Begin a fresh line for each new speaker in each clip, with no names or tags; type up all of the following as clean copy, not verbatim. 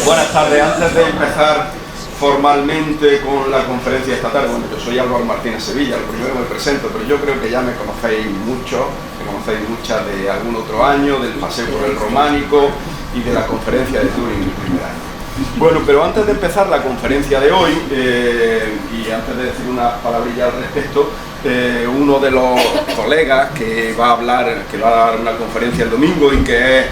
Buenas tardes. Antes de empezar formalmente con la conferencia esta tarde, bueno, yo soy Álvaro Martínez Sevilla, lo primero me presento, pero yo creo que ya me conocéis mucho, me conocéis muchas de algún otro año, del paseo por el Románico y de la conferencia de Turing el primer año. Bueno, pero antes de empezar la conferencia de hoy, y antes de decir unas palabrillas al respecto, uno de los colegas que va a dar una conferencia el domingo y que es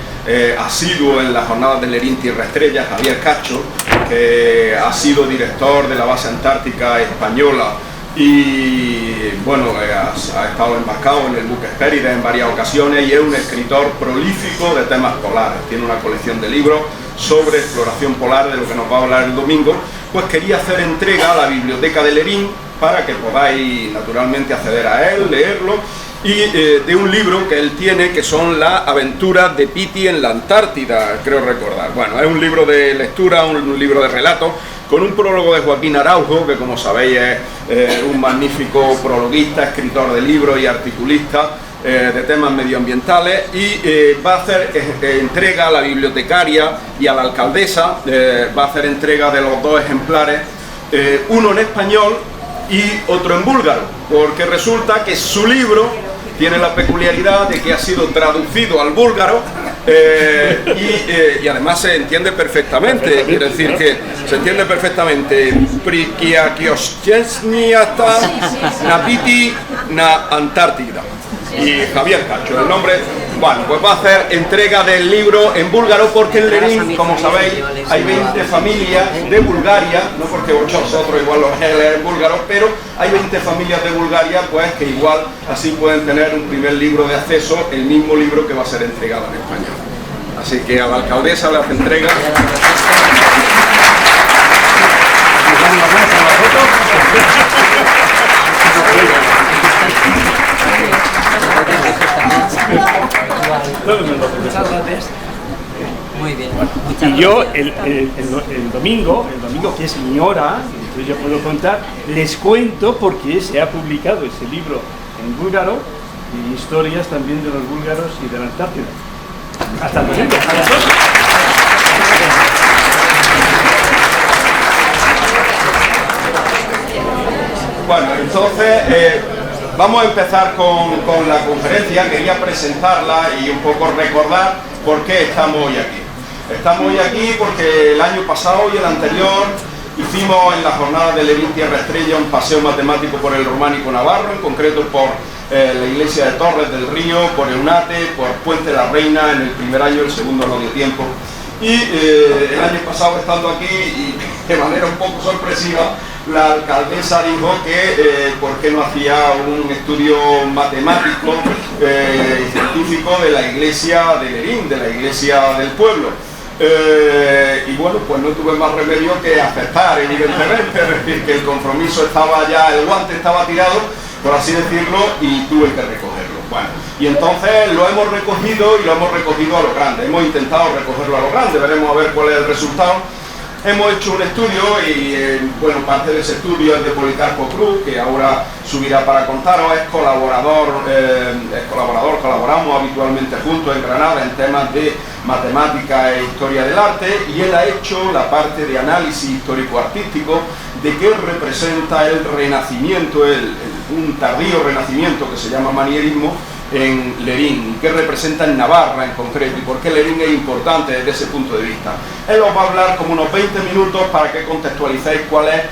asiduo en las jornadas de Lerín Tierra Estrella, Javier Cacho, que ha sido director de la base antártica española y bueno, ha estado embarcado en el buque Hespérides en varias ocasiones y es un escritor prolífico de temas polares. Tiene una colección de libros sobre exploración polar, de lo que nos va a hablar el domingo. Pues quería hacer entrega a la biblioteca de Lerín para que podáis naturalmente acceder a él, leerlo, y de un libro que él tiene, que son las aventuras de Piti en la Antártida, creo recordar. Bueno, es un libro de lectura, un libro de relatos, con un prólogo de Joaquín Araujo, que como sabéis es un magnífico prologuista, escritor de libros y articulista de temas medioambientales, y va a hacer entrega a la bibliotecaria y a la alcaldesa, va a hacer entrega de los dos ejemplares, uno en español y otro en búlgaro, porque resulta que su libro tiene la peculiaridad de que ha sido traducido al búlgaro y además se entiende perfectamente, quiere decir que se entiende perfectamente. Prikiakioschesniata Napiti na Antártida. Y Javier Cacho, el nombre. Bueno, pues va a hacer entrega del libro en búlgaro, porque en Lerín, como sabéis, hay 20 familias de Bulgaria, no porque vosotros igual los leer en búlgaro, pero hay 20 familias de Bulgaria, pues que igual así pueden tener un primer libro de acceso, el mismo libro que va a ser entregado en español. Así que a la alcaldesa le hace entrega.
Muy bien.
Y yo el domingo, que es mi hora, entonces yo puedo contar, les cuento porque se ha publicado ese libro en búlgaro y historias también de los búlgaros y de la Antártida. Hasta el domingo.
Bueno, entonces vamos a empezar con la conferencia. Quería presentarla y un poco recordar por qué estamos hoy aquí. Estamos hoy aquí porque el año pasado y el anterior hicimos en la jornada de Lerín Tierra Estrella un paseo matemático por el Románico Navarro, en concreto por la iglesia de Torres del Río, por Eunate, por Puente de la Reina en el primer año, el segundo no dio tiempo. Y el año pasado, estando aquí y de manera un poco sorpresiva, la alcaldesa dijo que por qué no hacía un estudio matemático y científico de la iglesia de Lerín, de la iglesia del pueblo. Y bueno, pues no tuve más remedio que aceptar, evidentemente, es decir, que el compromiso estaba ya, el guante estaba tirado, por así decirlo, y tuve que recogerlo. Bueno, y entonces lo hemos recogido y lo hemos recogido a lo grande, hemos intentado recogerlo a lo grande, veremos a ver cuál es el resultado. Hemos hecho un estudio y, bueno, parte de ese estudio es de Policarpo Cruz, que ahora subirá para contaros, es colaborador, colaboramos habitualmente juntos en Granada en temas de matemática e historia del arte, y él ha hecho la parte de análisis histórico-artístico de qué representa el renacimiento, un tardío renacimiento que se llama manierismo en Lerín, y qué representa en Navarra en concreto, y por qué Lerín es importante desde ese punto de vista. Él os va a hablar como unos 20 minutos para que contextualicéis cuál es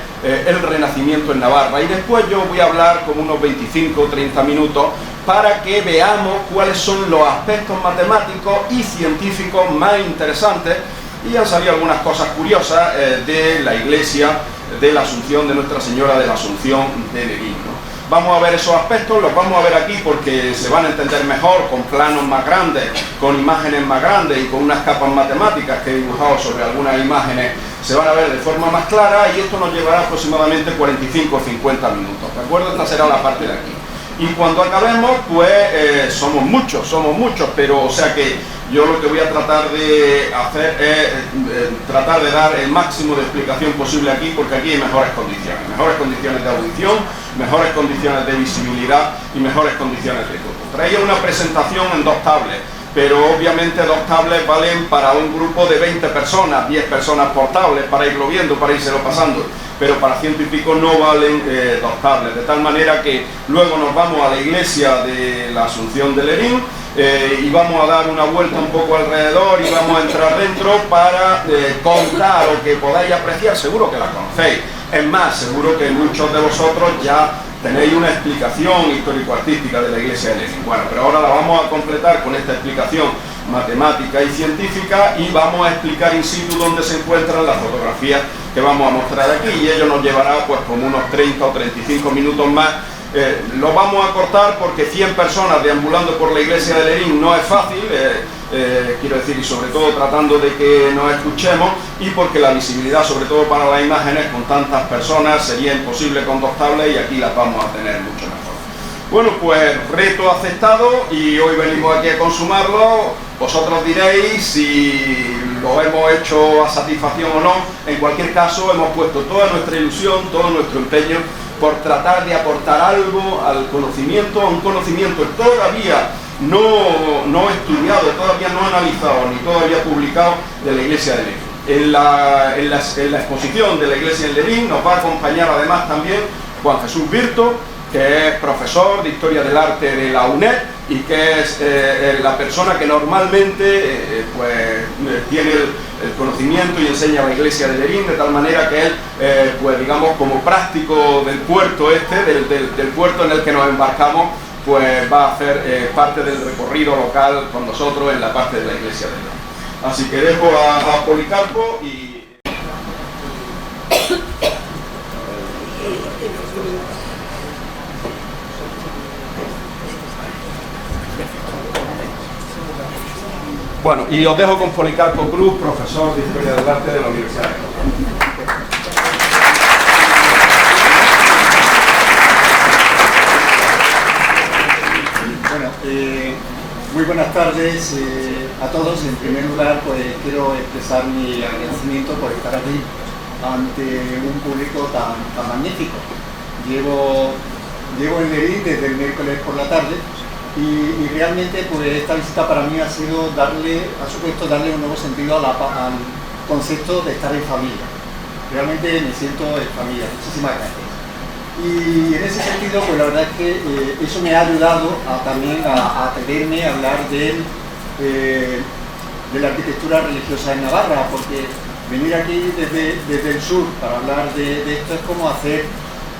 el renacimiento en Navarra, y después yo voy a hablar como unos 25 o 30 minutos para que veamos cuáles son los aspectos matemáticos y científicos más interesantes, y han salido algunas cosas curiosas de la iglesia de la Asunción, de Nuestra Señora de la Asunción de Lerín, ¿no? Vamos a ver esos aspectos, los vamos a ver aquí porque se van a entender mejor, con planos más grandes, con imágenes más grandes y con unas capas matemáticas que he dibujado sobre algunas imágenes, se van a ver de forma más clara, y esto nos llevará aproximadamente 45 o 50 minutos, ¿de acuerdo? Esta será la parte de aquí. Y cuando acabemos, pues somos muchos, pero o sea que yo lo que voy a tratar de hacer es tratar de dar el máximo de explicación posible aquí, porque aquí hay mejores condiciones de audición, mejores condiciones de visibilidad y mejores condiciones de todo. Traía una presentación en dos tablets. pero obviamente 2 tablets valen para un grupo de 20 personas, 10 personas por tablet, para irlo viendo, para írselo pasando, pero para 100 y pico no valen 2 tablets, de tal manera que luego nos vamos a la iglesia de la Asunción de Lerín y vamos a dar una vuelta un poco alrededor y vamos a entrar dentro para contar o que podáis apreciar, seguro que la conocéis, es más, seguro que muchos de vosotros ya tenéis una explicación histórico-artística de la iglesia de Lerín. Bueno, pero ahora la vamos a completar con esta explicación matemática y científica y vamos a explicar in situ dónde se encuentran las fotografías que vamos a mostrar aquí, y ello nos llevará pues como unos 30 o 35 minutos más. Lo vamos a cortar porque 100 personas deambulando por la iglesia de Lerín no es fácil, quiero decir, y sobre todo tratando de que nos escuchemos, y porque la visibilidad, sobre todo para las imágenes, con tantas personas sería imposible con 2 tablets, y aquí las vamos a tener mucho mejor. Bueno, pues reto aceptado, y hoy venimos aquí a consumarlo. Vosotros diréis si lo hemos hecho a satisfacción o no. En cualquier caso, hemos puesto toda nuestra ilusión, todo nuestro empeño por tratar de aportar algo al conocimiento, a un conocimiento todavía no estudiado, todavía no analizado, ni todavía publicado, de la iglesia de Lerín. En la exposición de la iglesia de Lerín nos va a acompañar además también Juan Jesús Virto, que es profesor de Historia del Arte de la UNED y que es la persona que normalmente tiene el conocimiento y enseña a la iglesia de Lerín, de tal manera que él, pues digamos, como práctico del puerto del puerto en el que nos embarcamos, pues va a hacer parte del recorrido local con nosotros en la parte de la iglesia de Lerín. Así que dejo a Policarpo y... Bueno, y os dejo con Policarpo Cruz, profesor de Historia del Arte de la Universidad de Córdoba.
Bueno, muy buenas tardes a todos. En primer lugar, pues quiero expresar mi agradecimiento por estar aquí ante un público tan magnífico. Llevo en Lerín desde el miércoles por la tarde. Y realmente pues esta visita para mí ha supuesto darle un nuevo sentido al concepto de estar en familia. Realmente me siento en familia. Muchísimas gracias. Y en ese sentido, pues la verdad es que eso me ha ayudado también a atreverme a hablar de la arquitectura religiosa en Navarra, porque venir aquí desde el sur para hablar de esto es como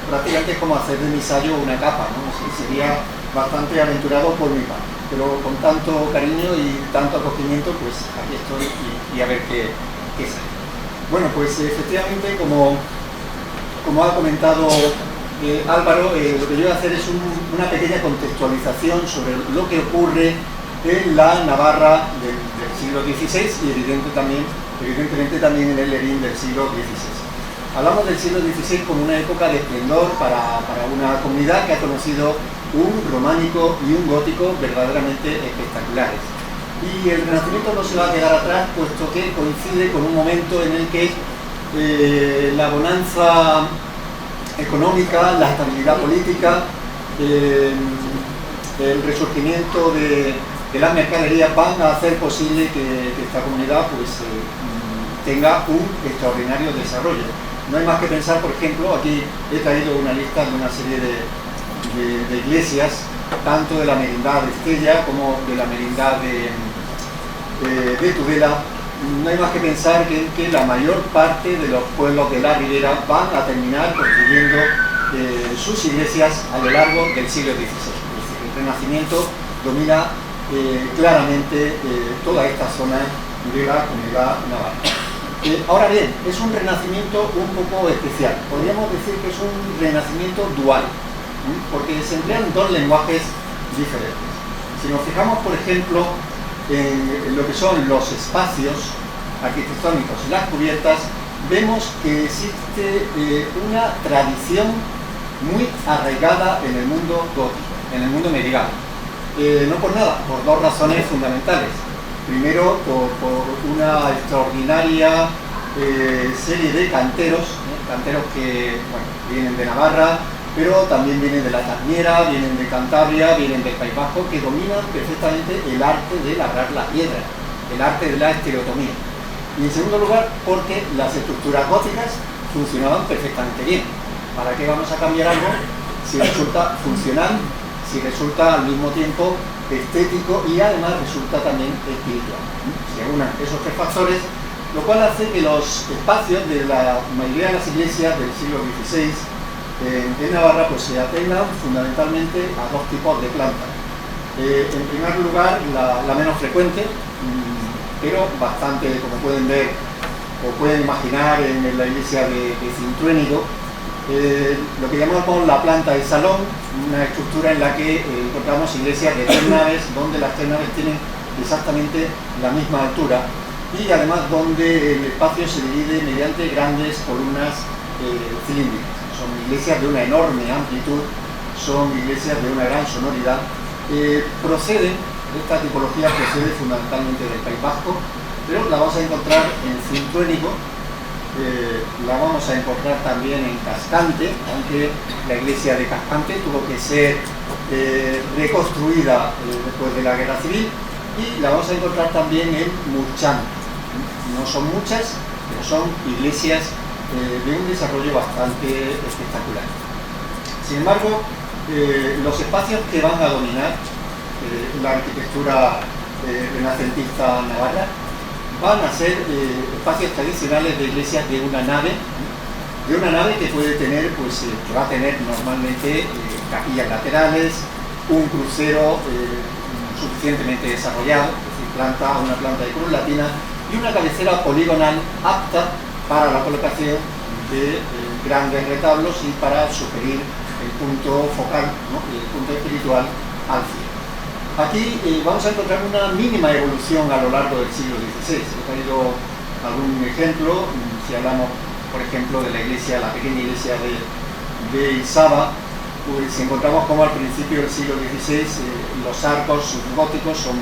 prácticamente es como hacer de mi ensayo una capa, ¿no? Sería bastante aventurado por mi parte, pero con tanto cariño y tanto acogimiento, pues aquí estoy y a ver qué sale. Bueno, pues efectivamente, como ha comentado Álvaro, lo que yo voy a hacer es una pequeña contextualización sobre lo que ocurre en la Navarra del siglo XVI y evidentemente también en el Lerín del siglo XVI. Hablamos del siglo XVI como una época de esplendor para una comunidad que ha conocido un románico y un gótico verdaderamente espectaculares. Y el Renacimiento no se va a quedar atrás, puesto que coincide con un momento en el que la bonanza económica, la estabilidad política, el resurgimiento de las mercaderías van a hacer posible que esta comunidad pues, tenga un extraordinario desarrollo. No hay más que pensar, por ejemplo, aquí he traído una lista de una serie de iglesias, tanto de la merindad de Estella como de la merindad de Tudela. No hay más que pensar que la mayor parte de los pueblos de la Ribera van a terminar construyendo sus iglesias a lo largo del siglo XVI. Es decir, el Renacimiento domina claramente toda esta zona de la comunidad navarra. Ahora bien, es un renacimiento un poco especial. Podríamos decir que es un renacimiento dual, porque se emplean dos lenguajes diferentes. Si nos fijamos, por ejemplo, en lo que son los espacios arquitectónicos y las cubiertas, vemos que existe una tradición muy arraigada en el mundo gótico, en el mundo medieval. No por nada, por dos razones fundamentales. Primero, por una extraordinaria serie de canteros que vienen de Navarra, pero también vienen de la Ternera, vienen de Cantabria, vienen del País Vasco, que dominan perfectamente el arte de labrar la piedra, el arte de la estereotomía. Y en segundo lugar, porque las estructuras góticas funcionaban perfectamente bien. ¿Para qué vamos a cambiar algo si resulta funcional, si resulta al mismo tiempo estético y además resulta también espiritual? Se unan esos tres factores, lo cual hace que los espacios de la mayoría de las iglesias del siglo XVI en Navarra pues se atengan fundamentalmente a dos tipos de plantas. En primer lugar, la menos frecuente, pero bastante, como pueden ver o pueden imaginar, en la iglesia de Cintruénigo, lo que llamamos la planta de salón, una estructura en la que encontramos iglesias de 3 naves, donde las 3 naves tienen exactamente la misma altura y además donde el espacio se divide mediante grandes columnas cilíndricas. Son iglesias de una enorme amplitud, son iglesias de una gran sonoridad. Esta tipología procede fundamentalmente del País Vasco, pero la vamos a encontrar en Cintruénigo, la vamos a encontrar también en Cascante, aunque la iglesia de Cascante tuvo que ser reconstruida después de la Guerra Civil, y la vamos a encontrar también en Murchán. No son muchas, pero son iglesias de un desarrollo bastante espectacular. Sin embargo, los espacios que van a dominar la arquitectura renacentista navarra van a ser espacios tradicionales de iglesias de una nave que puede tener, que va a tener normalmente capillas laterales, un crucero suficientemente desarrollado, es decir, una planta de cruz latina y una cabecera poligonal apta para la colocación de grandes retablos y para sugerir el punto focal, ¿no?, el punto espiritual al cielo. Aquí vamos a encontrar una mínima evolución a lo largo del siglo XVI. He traído algún ejemplo. Si hablamos, por ejemplo, de la pequeña iglesia de Isaba, pues encontramos como al principio del siglo XVI los arcos góticos son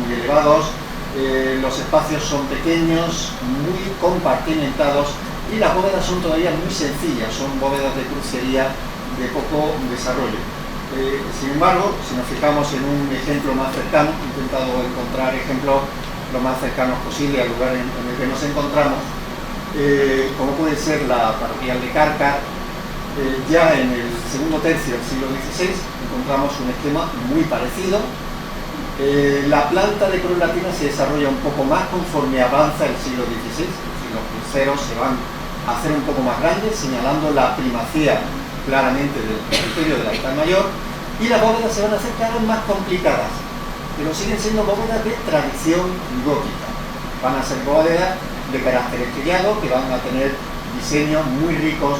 muy elevados, los espacios son pequeños, muy compartimentados, y las bóvedas son todavía muy sencillas, son bóvedas de crucería de poco desarrollo. Sin embargo, si nos fijamos en un ejemplo más cercano, he intentado encontrar ejemplos lo más cercanos posible al lugar en el que nos encontramos, como puede ser la parroquial de Cárcar. Ya en el segundo tercio del siglo XVI encontramos un esquema muy parecido. La planta de cruz latina se desarrolla un poco más conforme avanza el siglo XVI, es decir, los cruceros se van a hacer un poco más grandes, señalando la primacía claramente del presbiterio del altar mayor, y las bóvedas se van a hacer cada vez más complicadas, pero siguen siendo bóvedas de tradición gótica. Van a ser bóvedas de carácter estrellado, que van a tener diseños muy ricos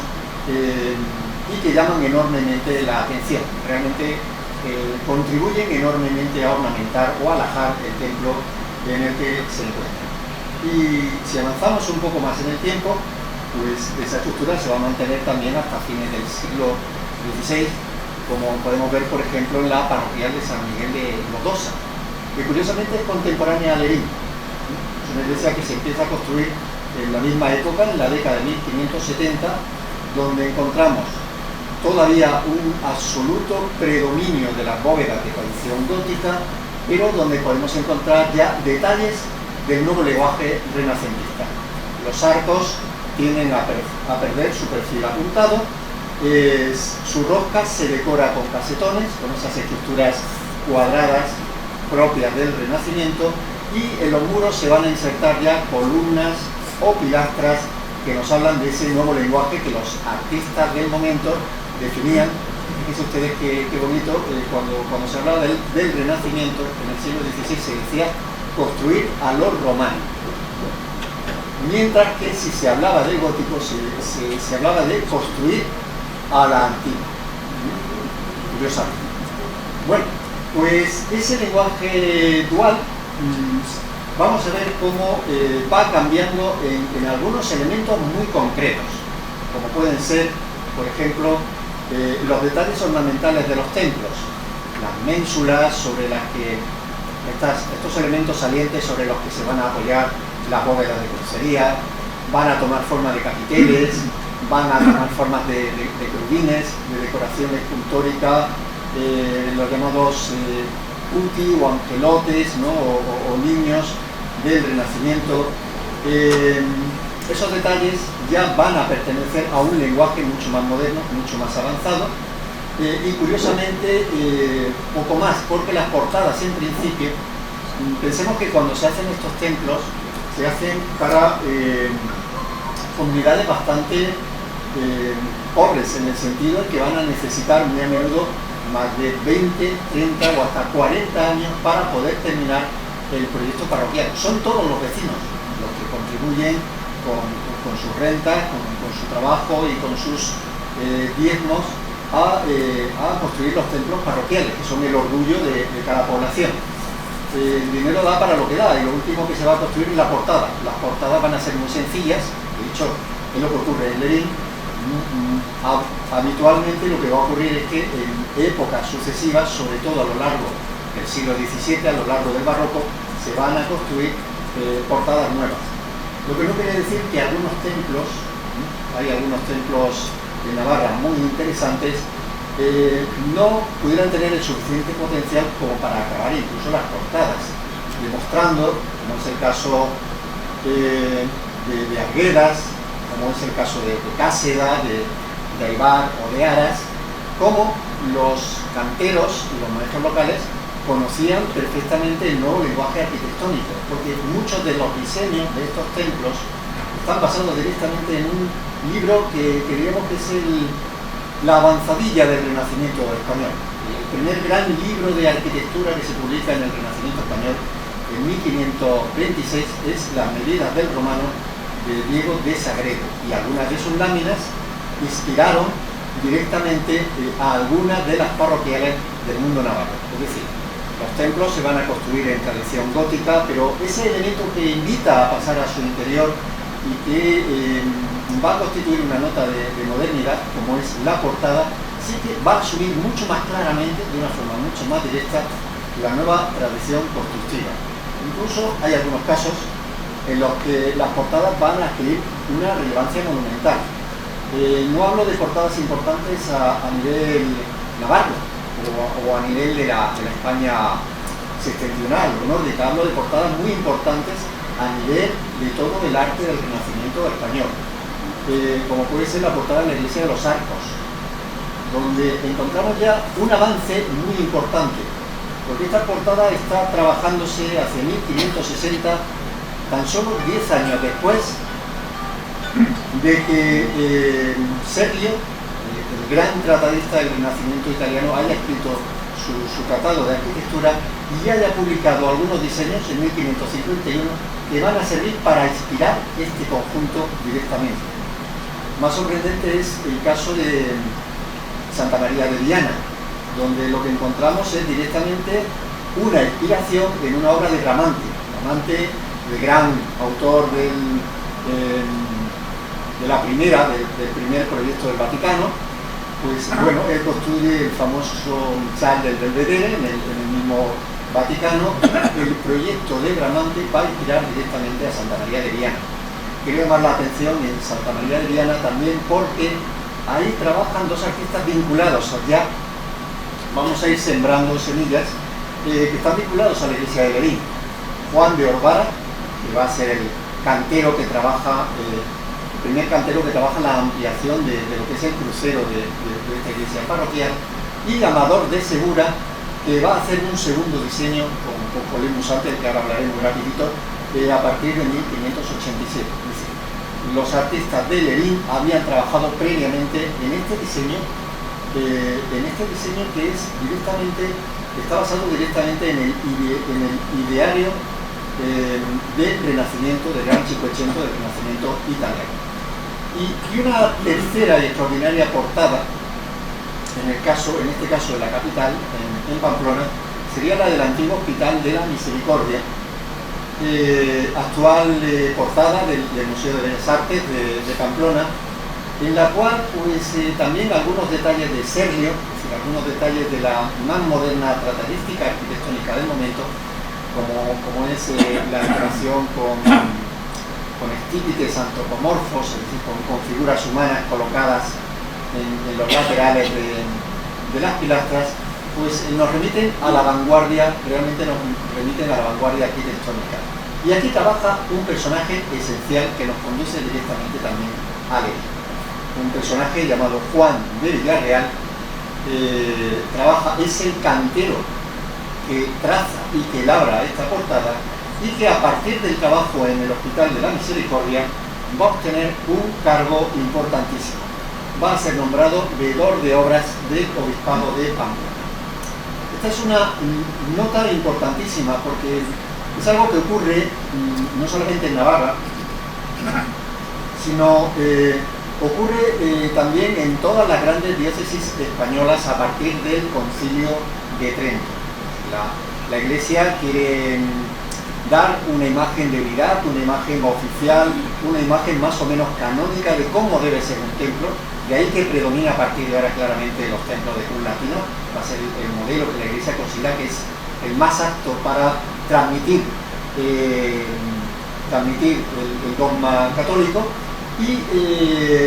y que llaman enormemente la atención. Realmente contribuyen enormemente a ornamentar o a alajar el templo en el que se encuentran. Y si avanzamos un poco más en el tiempo, pues esa estructura se va a mantener también hasta fines del siglo XVI, como podemos ver, por ejemplo, en la parroquial de San Miguel de Lodosa, que curiosamente es contemporánea a Lerín. Es una iglesia que se empieza a construir en la misma época, en la década de 1570, donde encontramos todavía un absoluto predominio de las bóvedas de tradición gótica, pero donde podemos encontrar ya detalles del nuevo lenguaje renacentista. Los arcos tienden a perder su perfil apuntado, su rosca se decora con casetones, con esas estructuras cuadradas propias del Renacimiento, y en los muros se van a insertar ya columnas o pilastras que nos hablan de ese nuevo lenguaje que los artistas del momento definían. Fíjense ustedes qué bonito, cuando se hablaba del Renacimiento en el siglo XVI se decía construir a lo románico, mientras que si se hablaba del gótico se hablaba de construir a la antigua. Curiosamente. Bueno, pues ese lenguaje dual vamos a ver cómo va cambiando en algunos elementos muy concretos, como pueden ser, por ejemplo, los detalles ornamentales de los templos, las ménsulas sobre las que estos elementos salientes sobre los que se van a apoyar las bóvedas de crucería, van a tomar forma de capiteles, van a tomar formas de querubines, de decoración escultórica, los llamados putti o angelotes, ¿no? o niños del Renacimiento. Esos detalles ya van a pertenecer a un lenguaje mucho más moderno, mucho más avanzado, y curiosamente poco más, porque las portadas en principio, pensemos que cuando se hacen estos templos se hacen para comunidades bastante pobres, en el sentido de que van a necesitar muy a menudo más de 20, 30 o hasta 40 años para poder terminar el proyecto parroquial. Son todos los vecinos los que contribuyen con sus rentas, con su trabajo y con sus diezmos a construir los templos parroquiales, que son el orgullo de cada población. El dinero da para lo que da, y lo último que se va a construir es la portada. Las portadas van a ser muy sencillas, de hecho es lo que ocurre en Lerín. Habitualmente lo que va a ocurrir es que en épocas sucesivas, sobre todo a lo largo del siglo XVII, a lo largo del barroco, se van a construir portadas nuevas. Lo que no quiere decir que algunos templos, hay algunos templos de Navarra muy interesantes, no pudieran tener el suficiente potencial como para acabar incluso las portadas, demostrando, como es el caso de Arguedas, como es el caso de Cáseda, de Aibar o de Aras, cómo los canteros y los maestros locales conocían perfectamente el nuevo lenguaje arquitectónico, porque muchos de los diseños de estos templos están basados directamente en un libro que diríamos que es la avanzadilla del Renacimiento español. El primer gran libro de arquitectura que se publica en el Renacimiento español en 1526 es Las medidas del romano de Diego de Sagredo, y algunas de sus láminas inspiraron directamente a algunas de las parroquiales del mundo navarro. Es decir, los templos se van a construir en tradición gótica, pero ese elemento que invita a pasar a su interior y que va a constituir una nota de modernidad, como es la portada, sí que va a asumir mucho más claramente, de una forma mucho más directa, la nueva tradición constructiva. Incluso hay algunos casos en los que las portadas van a adquirir una relevancia monumental. No hablo de portadas importantes a nivel navarro o a nivel de la España septentrional o nórdica, hablo de portadas muy importantes a nivel de todo el arte del Renacimiento español, como puede ser la portada de la iglesia de los Arcos, donde encontramos ya un avance muy importante, porque esta portada está trabajándose hacia 1560, tan solo 10 años después de que Serlio, el gran tratadista del Renacimiento italiano, haya escrito su tratado de arquitectura y haya publicado algunos diseños en 1551 que van a servir para inspirar este conjunto directamente. Más sorprendente es el caso de Santa María de Viana, donde lo que encontramos es directamente una inspiración en una obra de Bramante. Bramante, el gran autor del primer proyecto del Vaticano, pues bueno, él construye el famoso Misal del Belvedere en el mismo Vaticano. El proyecto de Bramante va a inspirar directamente a Santa María de Viana. Quiero llamar la atención en Santa María de Viana también porque ahí trabajan dos artistas vinculados, ya vamos a ir sembrando semillas que están vinculados a la iglesia de Lerín. Juan de Orbara, que va a ser el cantero que trabaja, el primer cantero que trabaja la ampliación de lo que es el crucero de esta iglesia parroquial, y Amador de Segura, que va a hacer un segundo diseño con Colén Musante, del que ahora hablaré muy rapidito, a partir de 1587. Es decir, los artistas de Lerín habían trabajado previamente en este diseño que es directamente, está basado directamente en el ideario del Renacimiento, del Gran Cinquecento, del Renacimiento italiano. Y una tercera y extraordinaria portada, en este caso de la capital, en Pamplona, sería la del antiguo Hospital de la Misericordia, actual portada del Museo de Bellas Artes de Pamplona, en la cual pues también algunos detalles de Serlio, es decir, algunos detalles de la más moderna tratadística arquitectónica del momento, como es la decoración con con estípites antropomorfos, es decir, con figuras humanas colocadas en los laterales de las pilastras, pues nos remiten a la vanguardia, realmente nos remiten a la vanguardia arquitectónica. Y aquí trabaja un personaje esencial que nos conduce directamente también a Lerín. Un personaje llamado Juan de Villarreal, es el cantero que traza y que labra esta portada, y que a partir del trabajo en el Hospital de la Misericordia va a obtener un cargo importantísimo. Va a ser nombrado veedor de obras del Obispado de Pamplona. Esta es una nota importantísima porque es algo que ocurre no solamente en Navarra, sino ocurre también en todas las grandes diócesis españolas a partir del Concilio de Trento. La Iglesia quiere dar una imagen de unidad, una imagen oficial, una imagen más o menos canónica de cómo debe ser un templo. De ahí que predomina a partir de ahora claramente los templos de cruz latino, va a ser el modelo que la Iglesia considera que es el más apto para transmitir el dogma católico, y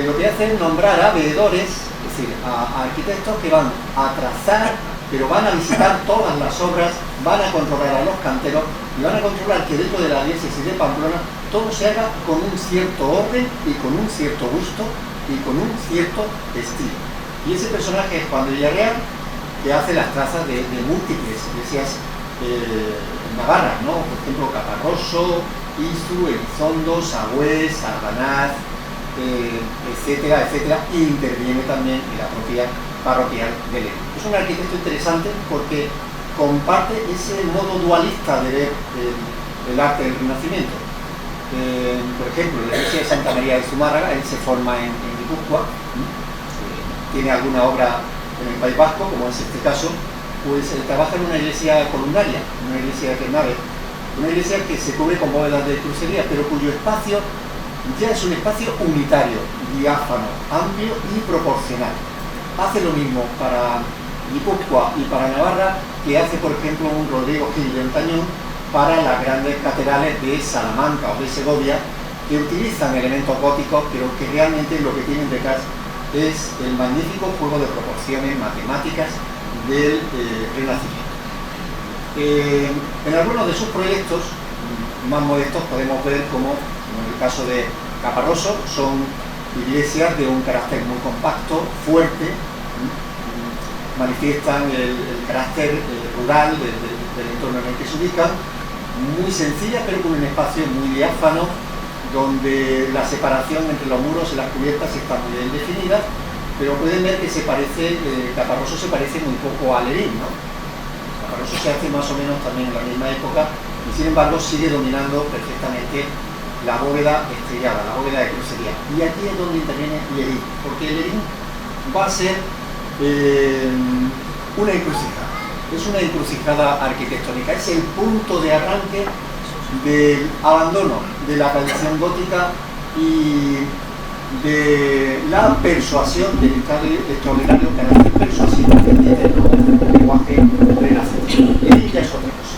lo que hace es nombrar a veedores, es decir, a arquitectos que van a trazar, pero van a visitar todas las obras, van a controlar a los canteros y van a controlar que dentro de la diócesis de Pamplona todo se haga con un cierto orden y con un cierto gusto y con un cierto estilo. Y ese personaje es Juan de Villarreal, que hace las trazas de múltiples iglesias navarras, ¿no? Por ejemplo, Caparroso, Izu, Elizondo, Sagüés, Arbanaz, etcétera, etcétera, y interviene también en la propia parroquial de Lerín. Es un arquitecto interesante porque comparte ese modo dualista de ver el arte del Renacimiento. Por ejemplo, la iglesia de Santa María de Zumárraga, él se forma en Guipúzcoa, tiene alguna obra en el País Vasco, como es este caso, pues trabaja en una iglesia columnaria, una iglesia de nave, una iglesia que se cubre con bóvedas de crucería, pero cuyo espacio ya es un espacio unitario, diáfano, amplio y proporcional. Hace lo mismo para Guipúzcoa y para Navarra que hace, por ejemplo, un Rodrigo Gil de Ontañón para las grandes catedrales de Salamanca o de Segovia, que utilizan elementos góticos, pero que realmente lo que tienen detrás es el magnífico juego de proporciones matemáticas del Renacimiento. En algunos de sus proyectos más modestos podemos ver como, en el caso de Caparroso, son iglesias de un carácter muy compacto, fuerte, manifiestan el carácter rural del entorno en el que se ubican, muy sencilla pero con un espacio muy diáfano, donde la separación entre los muros y las cubiertas está muy bien definida, pero pueden ver que Caparroso se parece muy poco a Lerín, ¿no? Caparroso se hace más o menos también en la misma época y sin embargo sigue dominando perfectamente la bóveda estrellada, la bóveda de crucería. Y aquí es donde interviene Lerín, porque Lerín va a ser una encrucijada. Es una encrucijada arquitectónica, es el punto de arranque del abandono de la tradición gótica y de la persuasión del extraordinario carácter persuasivo que tiene el lenguaje renacentista. Lerín ya es otra cosa.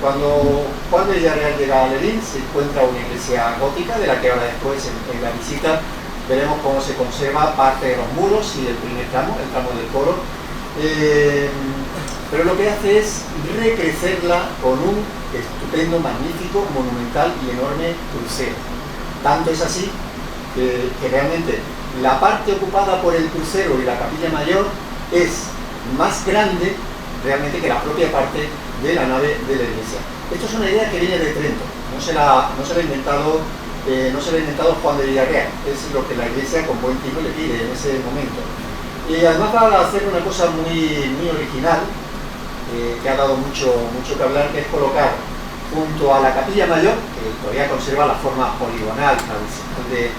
Cuando Juan de Villarreal llega a Lerín se encuentra una iglesia gótica, de la que ahora después en la visita veremos cómo se conserva parte de los muros y del primer tramo, el tramo del coro. Pero lo que hace es recrecerla con un estupendo, magnífico, monumental y enorme crucero. Tanto es así que realmente la parte ocupada por el crucero y la capilla mayor es más grande realmente que la propia parte de la nave de la iglesia. Esto es una idea que viene de Trento, no se la ha inventado Juan de Villarreal, es lo que la iglesia con buen tino le pide en ese momento. Y además va a hacer una cosa muy original, que ha dado mucho que hablar, que es colocar junto a la capilla mayor, que todavía conserva la forma poligonal tradicional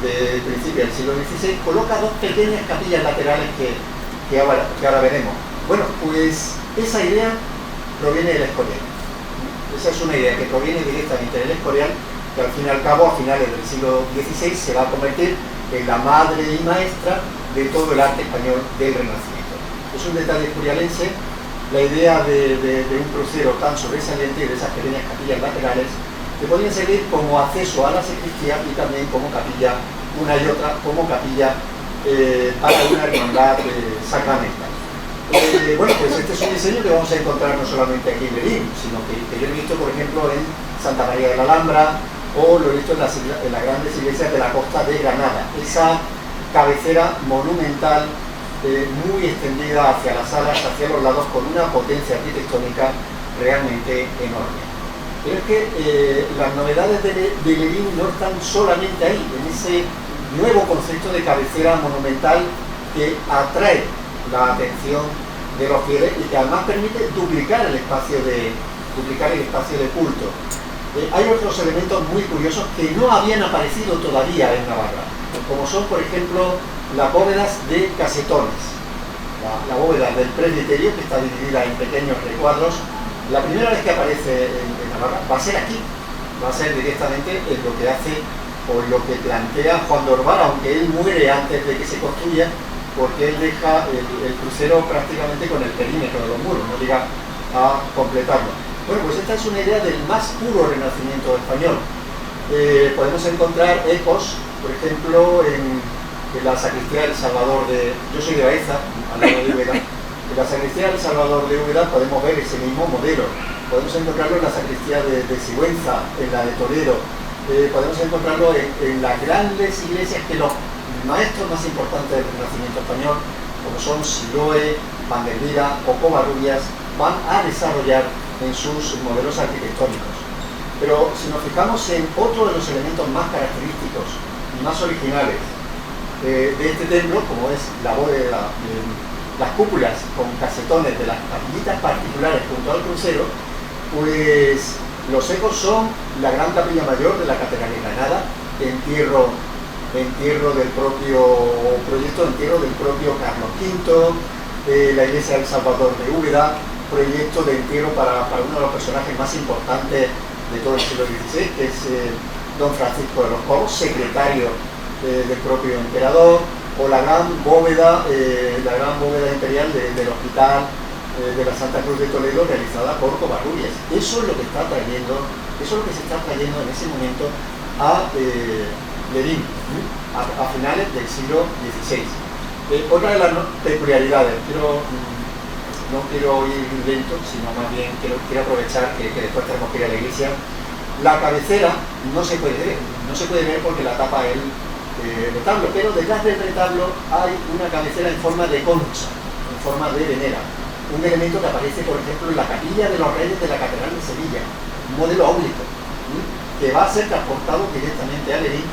del principio del siglo XVI, coloca dos pequeñas capillas laterales que ahora veremos. Bueno, pues esa idea proviene del Escorial. Esa es una idea que proviene directamente del Escorial, que al fin y al cabo, a finales del siglo XVI, se va a convertir en la madre y maestra de todo el arte español del Renacimiento. Es un detalle escorialense. La idea de un crucero tan sobresaliente y de esas pequeñas capillas laterales que podían servir como acceso a la sacristía y también como capilla, una y otra, como capilla para una hermandad sacramental. Bueno, pues este es un diseño que vamos a encontrar no solamente aquí en Lerín, sino que yo he visto, por ejemplo, en Santa María de la Alhambra, o lo he visto en las grandes iglesias de la costa de Granada. Esa cabecera monumental, muy extendida hacia las alas, hacia los lados, con una potencia arquitectónica realmente enorme. Pero es que las novedades de Lerín no están solamente ahí, en ese nuevo concepto de cabecera monumental que atrae la atención de los fieles y que además permite duplicar el espacio de culto. Hay otros elementos muy curiosos que no habían aparecido todavía en Navarra, como son, por ejemplo, las bóvedas de casetones. La bóveda del presbiterio, que está dividida en pequeños recuadros, la primera vez que aparece en Navarra va a ser aquí, va a ser directamente en lo que hace o lo que plantea Juan de Orbara, aunque él muere antes de que se construya, porque él deja el crucero prácticamente con el perímetro de los muros, no llega a completarlo. Bueno, pues esta es una idea del más puro renacimiento español. Podemos encontrar ecos, por ejemplo, en la sacristía del Salvador de... Yo soy de Baeza, al lado de Úbeda. En la sacristía del Salvador de Úbeda podemos ver ese mismo modelo. Podemos encontrarlo en la sacristía de Sigüenza, en la de Toledo. Podemos encontrarlo en las grandes iglesias que los maestros más importantes del Renacimiento español, como son Siloé, Vandervira o Covarrubias, van a desarrollar en sus modelos arquitectónicos. Pero si nos fijamos en otro de los elementos más característicos y más originales de este templo, como es la bóveda, las cúpulas con casetones de las capillitas particulares junto al crucero, pues los ecos son la gran capilla mayor de la Catedral de Granada, entierro del propio Carlos V, la iglesia del Salvador de Úbeda, proyecto de entierro para uno de los personajes más importantes de todo el siglo XVI, que es don Francisco de los Cobos, secretario del propio emperador, o la gran bóveda imperial del hospital de la Santa Cruz de Toledo, realizada por Covarrubias. Eso es lo que está trayendo, eso es lo que se está trayendo en ese momento a Lerín, a finales del siglo XVI. Otra de las peculiaridades, no quiero ir lento, sino más bien quiero aprovechar que después tenemos que ir a la iglesia. La cabecera no se puede ver porque la tapa el retablo, pero detrás del retablo hay una cabecera en forma de concha, en forma de venera, un elemento que aparece, por ejemplo, en la capilla de los Reyes de la Catedral de Sevilla, un modelo óblico, que va a ser transportado directamente a Lerín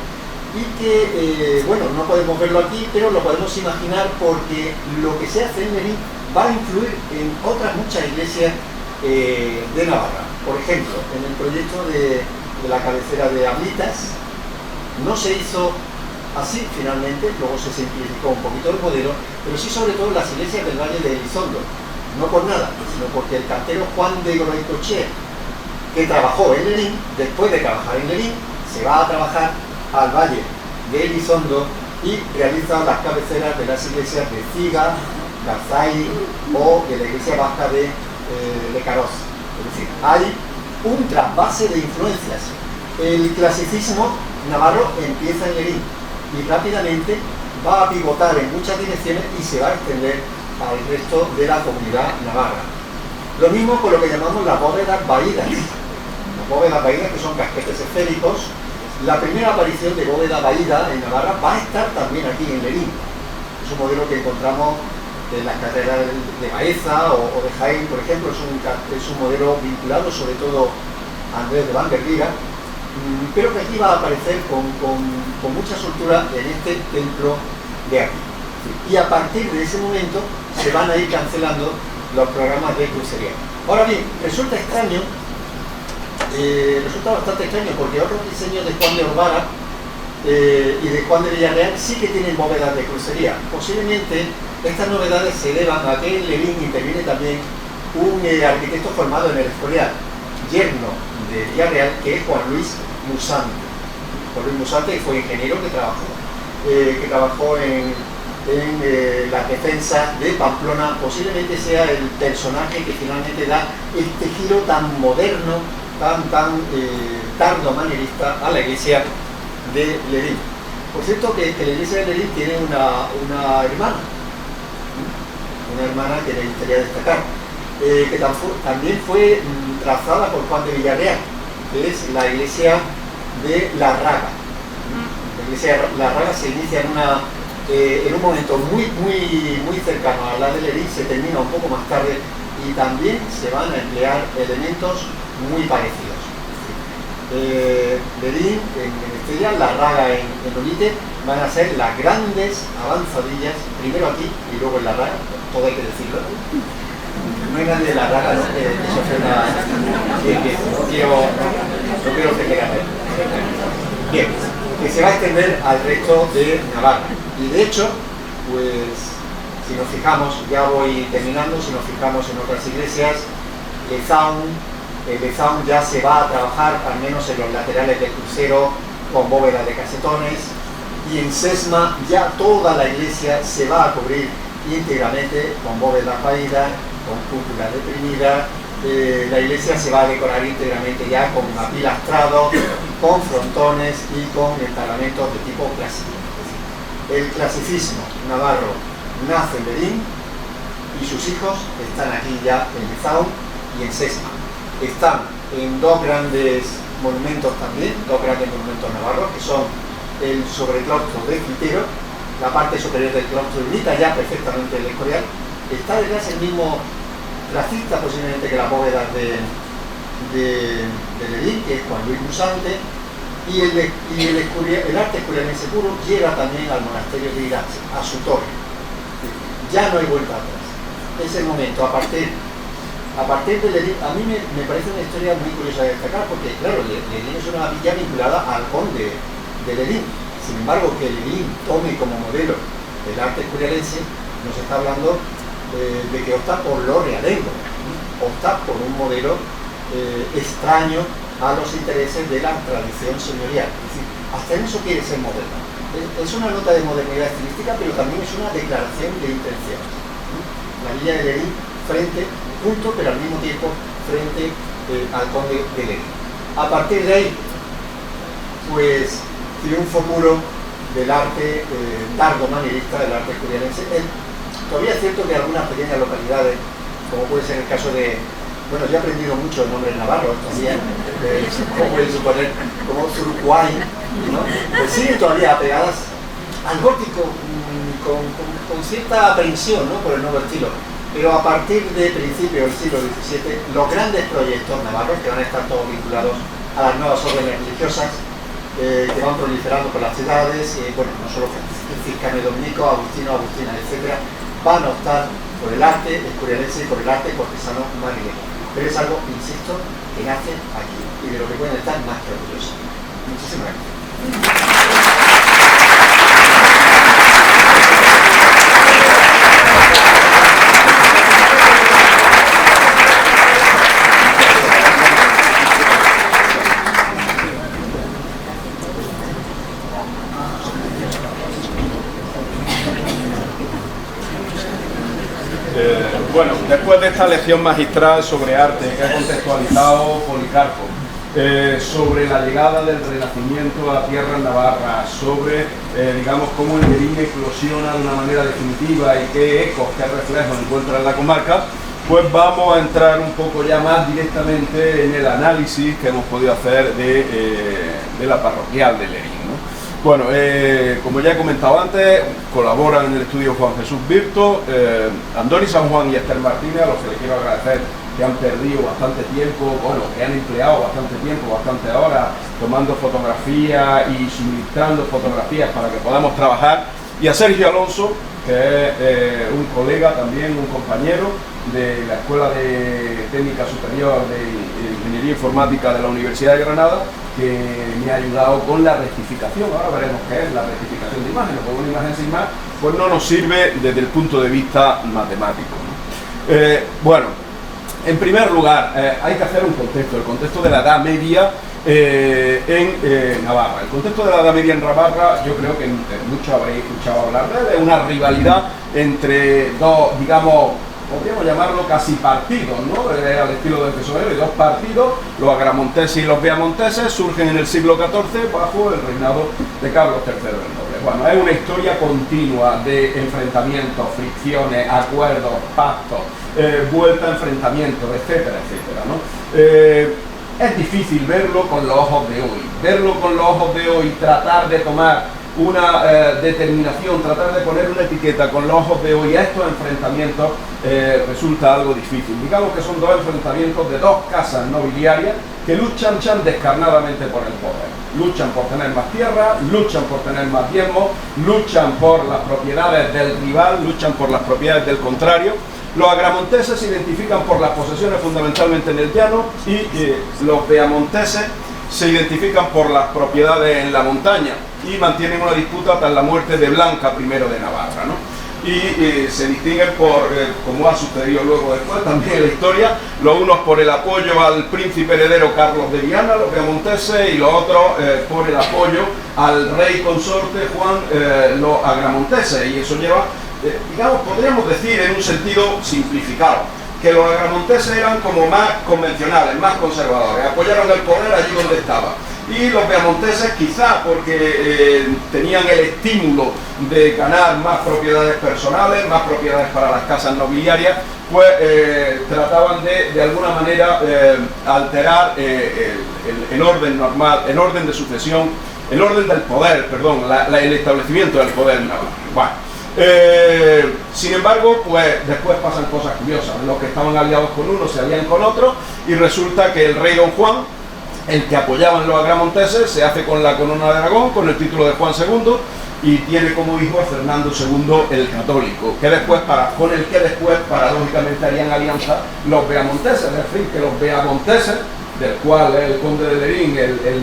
y que, bueno, no podemos verlo aquí, pero lo podemos imaginar porque lo que se hace en Lerín va a influir en otras muchas iglesias de Navarra. Por ejemplo, en el proyecto de la cabecera de Ablitas no se hizo así finalmente, luego se simplificó un poquito el modelo, pero sí sobre todo en las iglesias del Valle de Elizondo, no por nada, sino porque el cantero Juan de Godoycoechea, que trabajó en Lerín, después de trabajar en Lerín, se va a trabajar al Valle de Elizondo y realiza las cabeceras de las iglesias de Ciga, Garzai o de la iglesia vasca de Lecaroz. Es decir, hay un trasvase de influencias. El clasicismo navarro empieza en Lerín y rápidamente va a pivotar en muchas direcciones y se va a extender al resto de la comunidad navarra. Lo mismo con lo que llamamos las bóvedas vaídas. Las bóvedas vaídas, que son casquetes esféricos. La primera aparición de bóveda vaída en Navarra va a estar también aquí en Lerín. Es un modelo que encontramos en las catedrales de Baeza o de Jaén, por ejemplo. Es un modelo vinculado sobre todo a Andrés de Vandervira, pero que aquí va a aparecer con mucha soltura en este templo de aquí. Y a partir de ese momento se van a ir cancelando los programas de crucería. Ahora bien, resulta bastante extraño porque otros diseños de Juan de Orbara y de Juan de Villarreal sí que tienen bóvedas de crucería. Posiblemente estas novedades se deban a que en Lerín interviene también un arquitecto formado en el Escorial, yerno de Villarreal, que es Juan Luis Musante. Juan Luis Musante fue ingeniero que trabajó en la defensa de Pamplona. Posiblemente sea el personaje que finalmente da este giro tan moderno tardo-manierista a la iglesia de Ledín. Por cierto que la iglesia de Ledín tiene una hermana que me gustaría destacar, que también fue trazada por Juan de Villarreal, que es la iglesia de La Raga. La iglesia de La Raga se inicia en un momento muy cercano a la de Ledín, se termina un poco más tarde y también se van a emplear elementos muy parecidos. Ledín en Estella, La Raga en Olite van a ser las grandes avanzadillas, primero aquí y luego en La Raga, todo hay que decirlo. No hay nadie de La Raga, ¿no? Eso suena que no quiero que le gane. Bien, que se va a extender al resto de Navarra. Y de hecho, pues si nos fijamos, ya voy terminando, si nos fijamos en otras iglesias, Lezaun ya se va a trabajar al menos en los laterales del crucero con bóvedas de casetones, y en Sesma ya toda la iglesia se va a cubrir íntegramente con bóvedas vaídas, con cúpula deprimida. La iglesia se va a decorar íntegramente ya con apilastrado, con frontones y con entalamientos de tipo clásico. El clasicismo navarro nace en Ledín y sus hijos están aquí ya en Lezaun y en Sesma. Están en dos grandes monumentos también, dos grandes monumentos navarros, que son el sobreclaustro de Quintero. La parte superior del claustro imita ya perfectamente el Escorial. Está detrás el mismo tracista posiblemente que las bóvedas de Ledín, que es Juan Luis Musante, y el arte escorialense puro llega también al monasterio de Irache, a su torre. Ya no hay vuelta atrás. Es el momento, a partir de Ledín, a mí me parece una historia muy curiosa de destacar, porque claro, Ledín es una villa vinculada al conde de Ledín. Sin embargo, que Ledín tome como modelo el arte escorialense, nos está hablando de que opta por lo realengo, opta por un modelo extraño a los intereses de la tradición señorial. Es decir, hasta en eso quiere ser moderno. Es una nota de modernidad estilística, pero también es una declaración de intenciones. La villa de Ledín junto, pero al mismo tiempo frente al conde de Ledín. A partir de ahí, pues, triunfo puro del arte tardo-manierista, del arte escorialense. Todavía es cierto que algunas pequeñas localidades, como puede ser el caso de, bueno, yo he aprendido mucho el nombre navarro todavía, como pueden suponer, como Zurucuay, ¿no? Pues siguen todavía apegadas al gótico con cierta aprensión, ¿no? Por el nuevo estilo. Pero a partir de principios del siglo XVII, los grandes proyectos navarros, que van a estar todos vinculados a las nuevas órdenes religiosas, que van proliferando por las ciudades, bueno, no solo franciscano y dominico, agustino, agustina, etc., van a optar por el arte escorialense y por el arte cortesano madrileño. Pero es algo, insisto, que nace aquí y de lo que pueden estar más que orgullosos. Muchísimas gracias.
Bueno, después de esta lección magistral sobre arte que ha contextualizado Policarpo, sobre la llegada del Renacimiento a tierras navarras, sobre, digamos, cómo el Ledín eclosiona de una manera definitiva y qué ecos, qué reflejos encuentra en la comarca, pues vamos a entrar un poco ya más directamente en el análisis que hemos podido hacer de la parroquial de Ledín, ¿no? Bueno, como ya he comentado antes, colaboran en el estudio Juan Jesús Virto, Andoni San Juan y Esther Martínez, a los que les quiero agradecer que han perdido bastante tiempo, bueno, que han empleado bastante tiempo, bastante horas, tomando fotografías y suministrando fotografías para que podamos trabajar, y a Sergio Alonso, que es un colega también, un compañero de la Escuela de Técnica Superior de Ingeniería Informática de la Universidad de Granada, que me ha ayudado con la rectificación. Ahora veremos qué es la rectificación de imágenes, porque una imagen sin más pues no nos sirve desde el punto de vista matemático, ¿no? Bueno, en primer lugar, hay que hacer un contexto, el contexto de la Edad Media en Navarra. El contexto de la Edad Media en Navarra, yo creo que muchos habréis escuchado hablar de una rivalidad entre dos, digamos, podríamos llamarlo casi partidos, ¿no? Al estilo del PSOE, dos partidos, los agramonteses y los beamonteses, surgen en el siglo XIV bajo el reinado de Carlos III el Noble. Bueno, es una historia continua de enfrentamientos, fricciones, acuerdos, pactos, vuelta a enfrentamientos, etcétera, etcétera, ¿no? Es difícil verlo con los ojos de hoy. Verlo con los ojos de hoy, tratar de tomar una determinación, tratar de poner una etiqueta con los ojos de hoy a estos enfrentamientos resulta algo difícil. Digamos que son dos enfrentamientos de dos casas nobiliarias que luchan descarnadamente por el poder. Luchan por tener más tierra, luchan por tener más diezmos, luchan por las propiedades del rival, luchan por las propiedades del contrario. Los agramonteses se identifican por las posesiones fundamentalmente en el llano y los beamonteses se identifican por las propiedades en la montaña y mantienen una disputa hasta la muerte de Blanca I de Navarra, ¿no? Y se distinguen por, como ha sucedido luego después también en la historia, los unos por el apoyo al príncipe heredero Carlos de Viana, los beamonteses, y los otros por el apoyo al rey consorte Juan, los agramonteses, y eso lleva, digamos, podríamos decir en un sentido simplificado, que los agramonteses eran como más convencionales, más conservadores, apoyaron el poder allí donde estaba. Y los beamonteses, quizá porque tenían el estímulo de ganar más propiedades personales, más propiedades para las casas nobiliarias, pues trataban de alguna manera alterar el orden normal, el orden de sucesión, el orden del poder, perdón, el establecimiento del poder navarro. Bueno, sin embargo, pues después pasan cosas curiosas. Los que estaban aliados con uno se alían con otro y resulta que el rey Don Juan, el que apoyaban los agramonteses, se hace con la corona de Aragón, con el título de Juan II, y tiene como hijo a Fernando II el Católico, con el que después paradójicamente harían alianza los beamonteses. Es decir, que los beamonteses, del cual el conde de Lerín,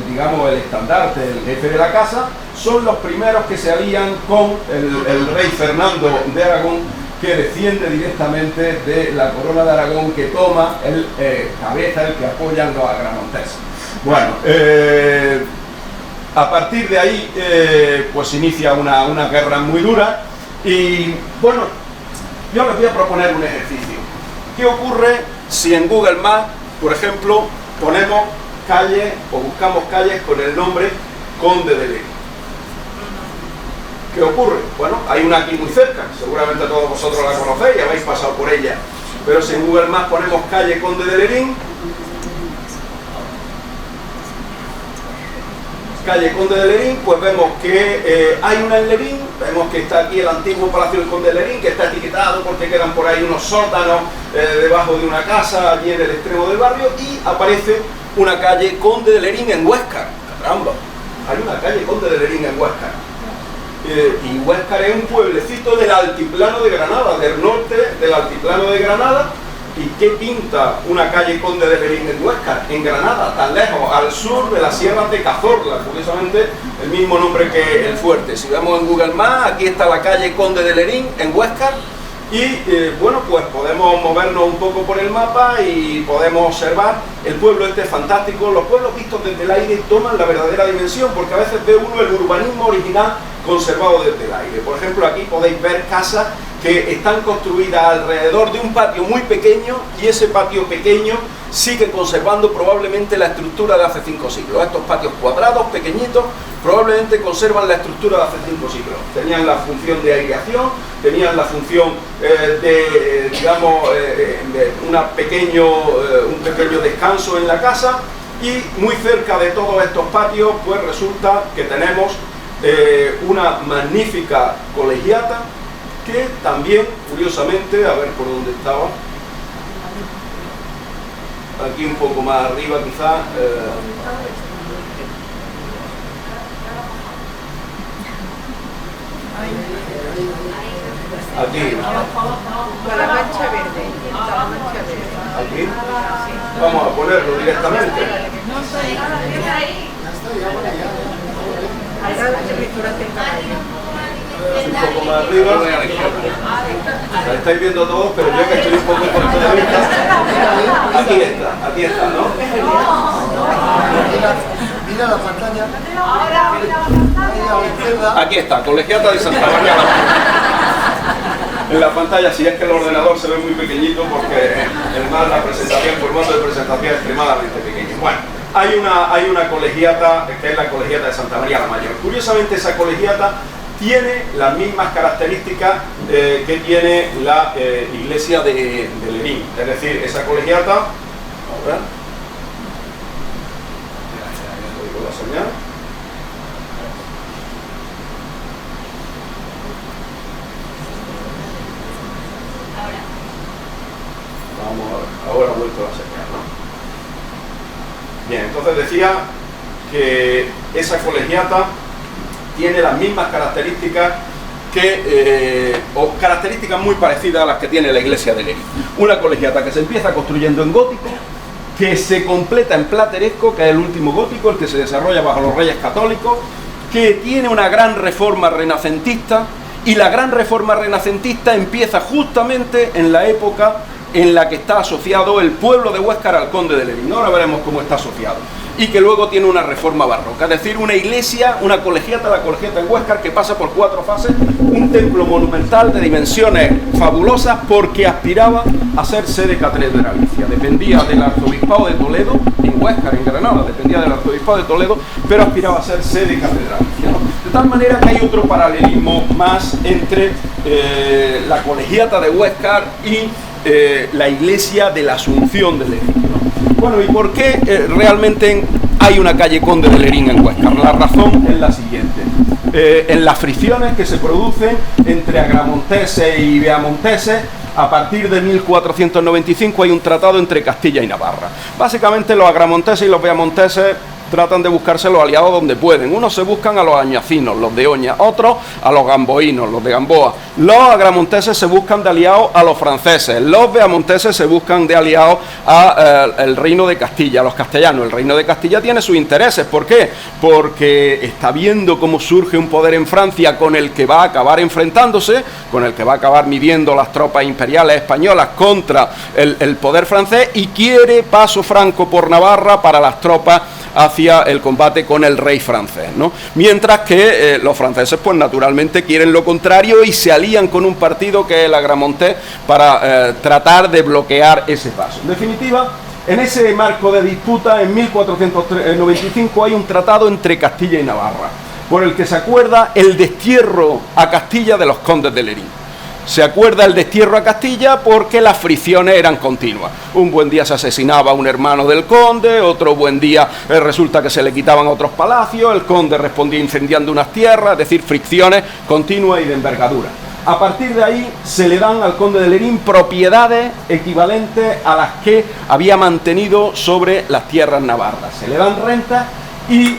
digamos, el estandarte, el jefe de la casa, son los primeros que se alían con el rey Fernando de Aragón, que desciende directamente de la corona de Aragón, que toma el cabeza, el que apoyan los agramonteses. Bueno, a partir de ahí pues inicia una guerra muy dura y bueno, yo les voy a proponer un ejercicio. ¿Qué ocurre si en Google Maps, por ejemplo, ponemos calles o buscamos calles con el nombre Conde de Lerín? ¿Qué ocurre? Bueno, hay una aquí muy cerca, seguramente todos vosotros la conocéis y habéis pasado por ella, pero si en Google Maps ponemos calle Conde de Lerín, calle Conde de Lerín, pues vemos que hay una en Lerín, vemos que está aquí el antiguo Palacio del Conde de Lerín, que está etiquetado porque quedan por ahí unos sótanos debajo de una casa, allí en el extremo del barrio, y aparece una calle Conde de Lerín en Huéscar. Caramba, hay una calle Conde de Lerín en Huéscar. Y Huéscar es un pueblecito del altiplano de Granada, del norte del altiplano de Granada. ¿Y qué pinta una calle Conde de Lerín en Huéscar, en Granada, tan lejos, al sur de las sierras de Cazorla? Curiosamente, el mismo nombre que el fuerte. Si vemos en Google Maps, aquí está la calle Conde de Lerín en Huéscar. Y bueno, pues podemos movernos un poco por el mapa y podemos observar el pueblo este fantástico. Los pueblos vistos desde el aire toman la verdadera dimensión, porque a veces ve uno el urbanismo original conservado desde el aire. Por ejemplo, aquí podéis ver casas que están construidas alrededor de un patio muy pequeño, y ese patio pequeño sigue conservando probablemente la estructura de hace 5 siglos. Estos patios cuadrados, pequeñitos, probablemente conservan la estructura de hace 5 siglos. Tenían la función de aireación, tenían la función digamos, de un pequeño descanso en la casa, y muy cerca de todos estos patios pues resulta que tenemos una magnífica colegiata, que también, curiosamente, a ver por dónde estaba, aquí un poco más arriba quizá, aquí,
la mancha verde,
aquí, vamos a ponerlo directamente. Un poco más arriba, la estáis viendo todos, pero yo que estoy un poco corto de vista, aquí está, ¿no?
Mira la pantalla. Ahí a la izquierda.
Aquí está, Colegiata de Santa María. en la pantalla, si es que el ordenador se ve muy pequeñito, porque la presentación, el formato de presentación es extremadamente pequeño. Bueno, hay una colegiata, que es la colegiata de Santa María la Mayor. Curiosamente, esa colegiata tiene las mismas características que tiene la iglesia de Lerín. Es decir, esa colegiata, ahora, digo la señal. Vamos a ver, ahora ha vuelto la señal, ¿no? Bien, entonces decía que esa colegiata tiene las mismas características o características muy parecidas a las que tiene la iglesia de Lerín. Una colegiata que se empieza construyendo en gótico, que se completa en plateresco, que es el último gótico, el que se desarrolla bajo los reyes católicos, que tiene una gran reforma renacentista, y la gran reforma renacentista empieza justamente en la época en la que está asociado el pueblo de Huéscar al conde de Lerín. Ahora veremos cómo está asociado. Y que luego tiene una reforma barroca, es decir, una iglesia, una colegiata, la colegiata en Huéscar, que pasa por 4 fases, un templo monumental de dimensiones fabulosas, porque aspiraba a ser sede catedralicia. Dependía del arzobispado de Toledo, en Huéscar, en Granada, dependía del arzobispado de Toledo, pero aspiraba a ser sede catedralicia, ¿no? De tal manera que hay otro paralelismo más entre la colegiata de Huéscar y la iglesia de la Asunción de Lerín, ¿no? Bueno, ¿y por qué realmente hay una calle Conde de Lerín en Huéscar? La razón es la siguiente. En las fricciones que se producen entre agramonteses y beamonteses, a partir de 1495 hay un tratado entre Castilla y Navarra. Básicamente los agramonteses y los beamonteses tratan de buscarse los aliados donde pueden. Unos se buscan a los añacinos, los de Oña, otros a los gamboínos, los de Gamboa. Los agramonteses se buscan de aliados a los franceses, los beamonteses se buscan de aliados al reino de Castilla, a los castellanos. El reino de Castilla tiene sus intereses. ¿Por qué? Porque está viendo cómo surge un poder en Francia con el que va a acabar enfrentándose, con el que va a acabar midiendo las tropas imperiales españolas contra el poder francés, y quiere paso franco por Navarra para las tropas hacia el combate con el rey francés, ¿no? Mientras que los franceses, pues naturalmente quieren lo contrario y se alían con un partido que es el agramontés para tratar de bloquear ese paso. En definitiva, en ese marco de disputa, en 1495 hay un tratado entre Castilla y Navarra, por el que se acuerda el destierro a Castilla de los condes de Lerín. Se acuerda el destierro a Castilla porque las fricciones eran continuas. Un buen día se asesinaba a un hermano del conde, otro buen día resulta que se le quitaban otros palacios, el conde respondía incendiando unas tierras, es decir, fricciones continuas y de envergadura. A partir de ahí se le dan al conde de Lerín propiedades equivalentes a las que había mantenido sobre las tierras navarras. Se le dan rentas y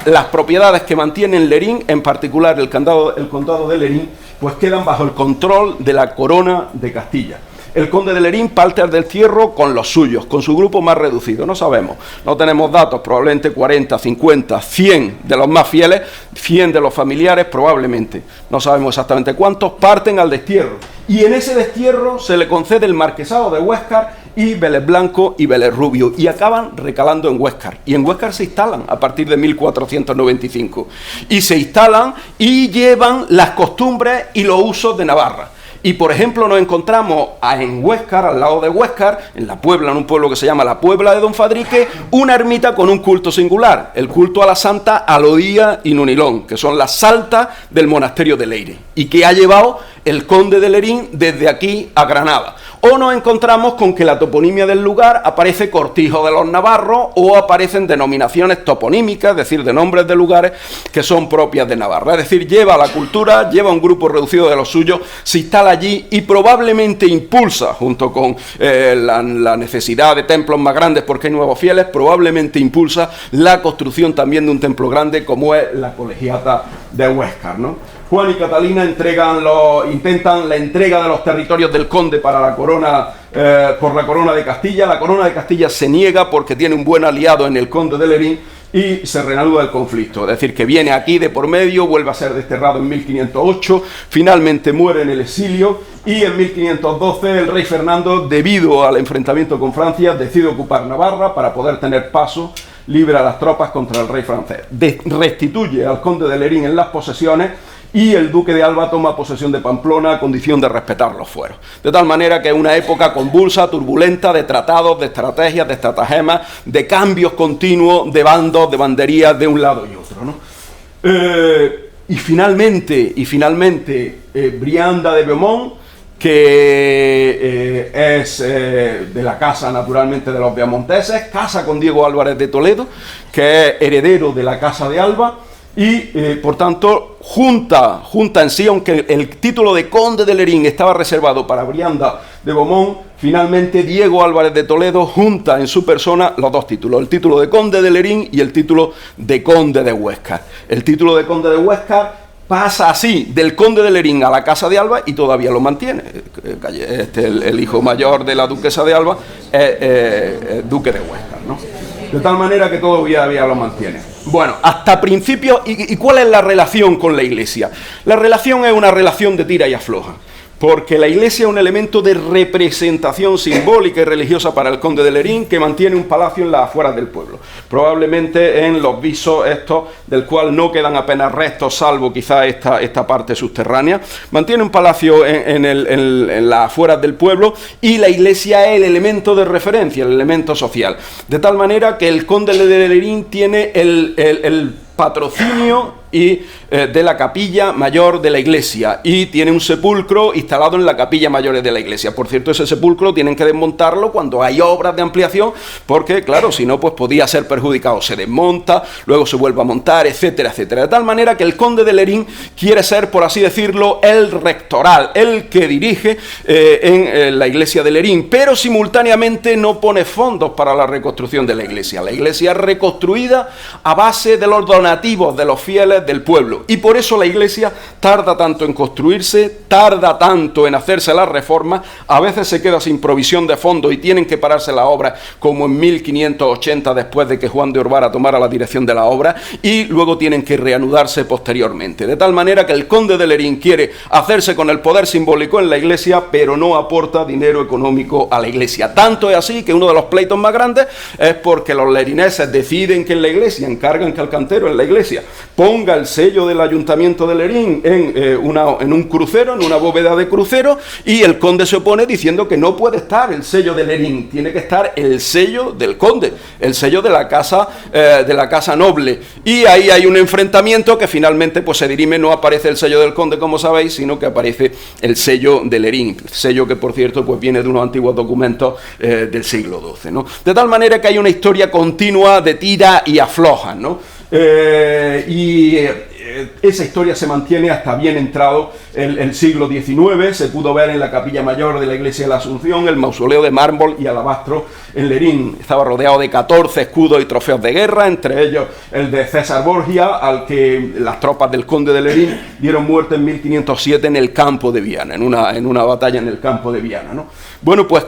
las propiedades que mantiene Lerín, en particular el condado de Lerín, pues quedan bajo el control de la corona de Castilla. El conde de Lerín parte al destierro con los suyos, con su grupo más reducido, no sabemos, no tenemos datos, probablemente 40, 50, 100 de los más fieles, 100 de los familiares probablemente, no sabemos exactamente cuántos parten al destierro. Y en ese destierro se le concede el marquesado de Huéscar y Vélez Blanco y Vélez Rubio, y acaban recalando en Huéscar. Y en Huéscar se instalan a partir de 1495. Y se instalan y llevan las costumbres y los usos de Navarra. Y por ejemplo nos encontramos en Huéscar, al lado de Huéscar, en la Puebla, en un pueblo que se llama la Puebla de Don Fadrique, una ermita con un culto singular, el culto a la santa Alodía y Nunilón, que son las saltas del monasterio de Leire, y que ha llevado el conde de Lerín desde aquí a Granada. O nos encontramos con que la toponimia del lugar aparece Cortijo de los Navarros, o aparecen denominaciones toponímicas, es decir, de nombres de lugares que son propias de Navarra. Es decir, lleva la cultura, lleva un grupo reducido de los suyos, se instala allí y probablemente impulsa, junto con la necesidad de templos más grandes porque hay nuevos fieles, probablemente impulsa la construcción también de un templo grande como es la colegiata de Huéscar, ¿no? Juan y Catalina intentan la entrega de los territorios del conde para la corona, por la corona de Castilla. La corona de Castilla se niega porque tiene un buen aliado en el conde de Lerín y se reanuda el conflicto. Es decir, que viene aquí de por medio, vuelve a ser desterrado en 1508, finalmente muere en el exilio y en 1512 el rey Fernando, debido al enfrentamiento con Francia, decide ocupar Navarra para poder tener paso libre a las tropas contra el rey francés. Restituye al conde de Lerín en las posesiones y el duque de Alba toma posesión de Pamplona a condición de respetar los fueros. De tal manera que es una época convulsa, turbulenta, de tratados, de estrategias, de estratagemas, de cambios continuos, de bandos, de banderías de un lado y otro, ¿no? Y finalmente, Brianda de Beaumont, que es de la casa naturalmente de los Beaumonteses, casa con Diego Álvarez de Toledo, que es heredero de la casa de Alba, y por tanto junta en sí, aunque el título de conde de Lerín estaba reservado para Brianda de Beaumont, finalmente Diego Álvarez de Toledo junta en su persona los dos títulos, el título de conde de Lerín y el título de conde de Huéscar. El título de conde de Huéscar pasa así del conde de Lerín a la casa de Alba y todavía lo mantiene. El hijo mayor de la duquesa de Alba es duque de Huéscar, ¿no? De tal manera que todavía lo mantiene. Bueno, hasta principios, ¿y cuál es la relación con la Iglesia? La relación es una relación de tira y afloja, porque la Iglesia es un elemento de representación simbólica y religiosa para el conde de Lerín, que mantiene un palacio en las afueras del pueblo, probablemente en los visos estos, del cual no quedan apenas restos, salvo quizá esta parte subterránea. Mantiene un palacio en las afueras del pueblo, y la Iglesia es el elemento de referencia, el elemento social, de tal manera que el conde de Lerín tiene el patrocinio de la capilla mayor de la iglesia, y tiene un sepulcro instalado en la capilla mayor de la iglesia. Por cierto, ese sepulcro tienen que desmontarlo cuando hay obras de ampliación, porque claro, si no, pues podía ser perjudicado. Se desmonta, luego se vuelve a montar, etcétera, etcétera. De tal manera que el conde de Lerín quiere ser, por así decirlo, el rectoral, el que dirige en la iglesia de Lerín, pero simultáneamente no pone fondos para la reconstrucción de la iglesia. La iglesia es reconstruida a base de los donativos de los fieles del pueblo, y por eso la iglesia tarda tanto en construirse, tarda tanto en hacerse las reformas, a veces se queda sin provisión de fondos y tienen que pararse las obras, como en 1580, después de que Juan de Urbara tomara la dirección de la obra, y luego tienen que reanudarse posteriormente, de tal manera que el conde de Lerín quiere hacerse con el poder simbólico en la iglesia, pero no aporta dinero económico a la iglesia. Tanto es así que uno de los pleitos más grandes es porque los lerineses deciden que en la iglesia, encargan que el cantero en la iglesia ponga el sello del ayuntamiento de Lerín en un crucero, en una bóveda de crucero, y el conde se opone diciendo que no puede estar el sello de Lerín, tiene que estar el sello del conde, el sello de la casa noble, y ahí hay un enfrentamiento que finalmente pues se dirime. No aparece el sello del conde, como sabéis, sino que aparece el sello de Lerín, sello que por cierto pues viene de unos antiguos documentos del siglo XII, ¿no? De tal manera que hay una historia continua de tira y afloja, ¿no? Esa historia se mantiene hasta bien entrado el siglo XIX. Se pudo ver en la capilla mayor de la iglesia de la Asunción el mausoleo de mármol y alabastro en Lerín. Estaba rodeado de 14 escudos y trofeos de guerra, entre ellos el de César Borgia, al que las tropas del conde de Lerín dieron muerte en 1507 en el campo de Viana, en una batalla en el campo de Viana, ¿no? Bueno, pues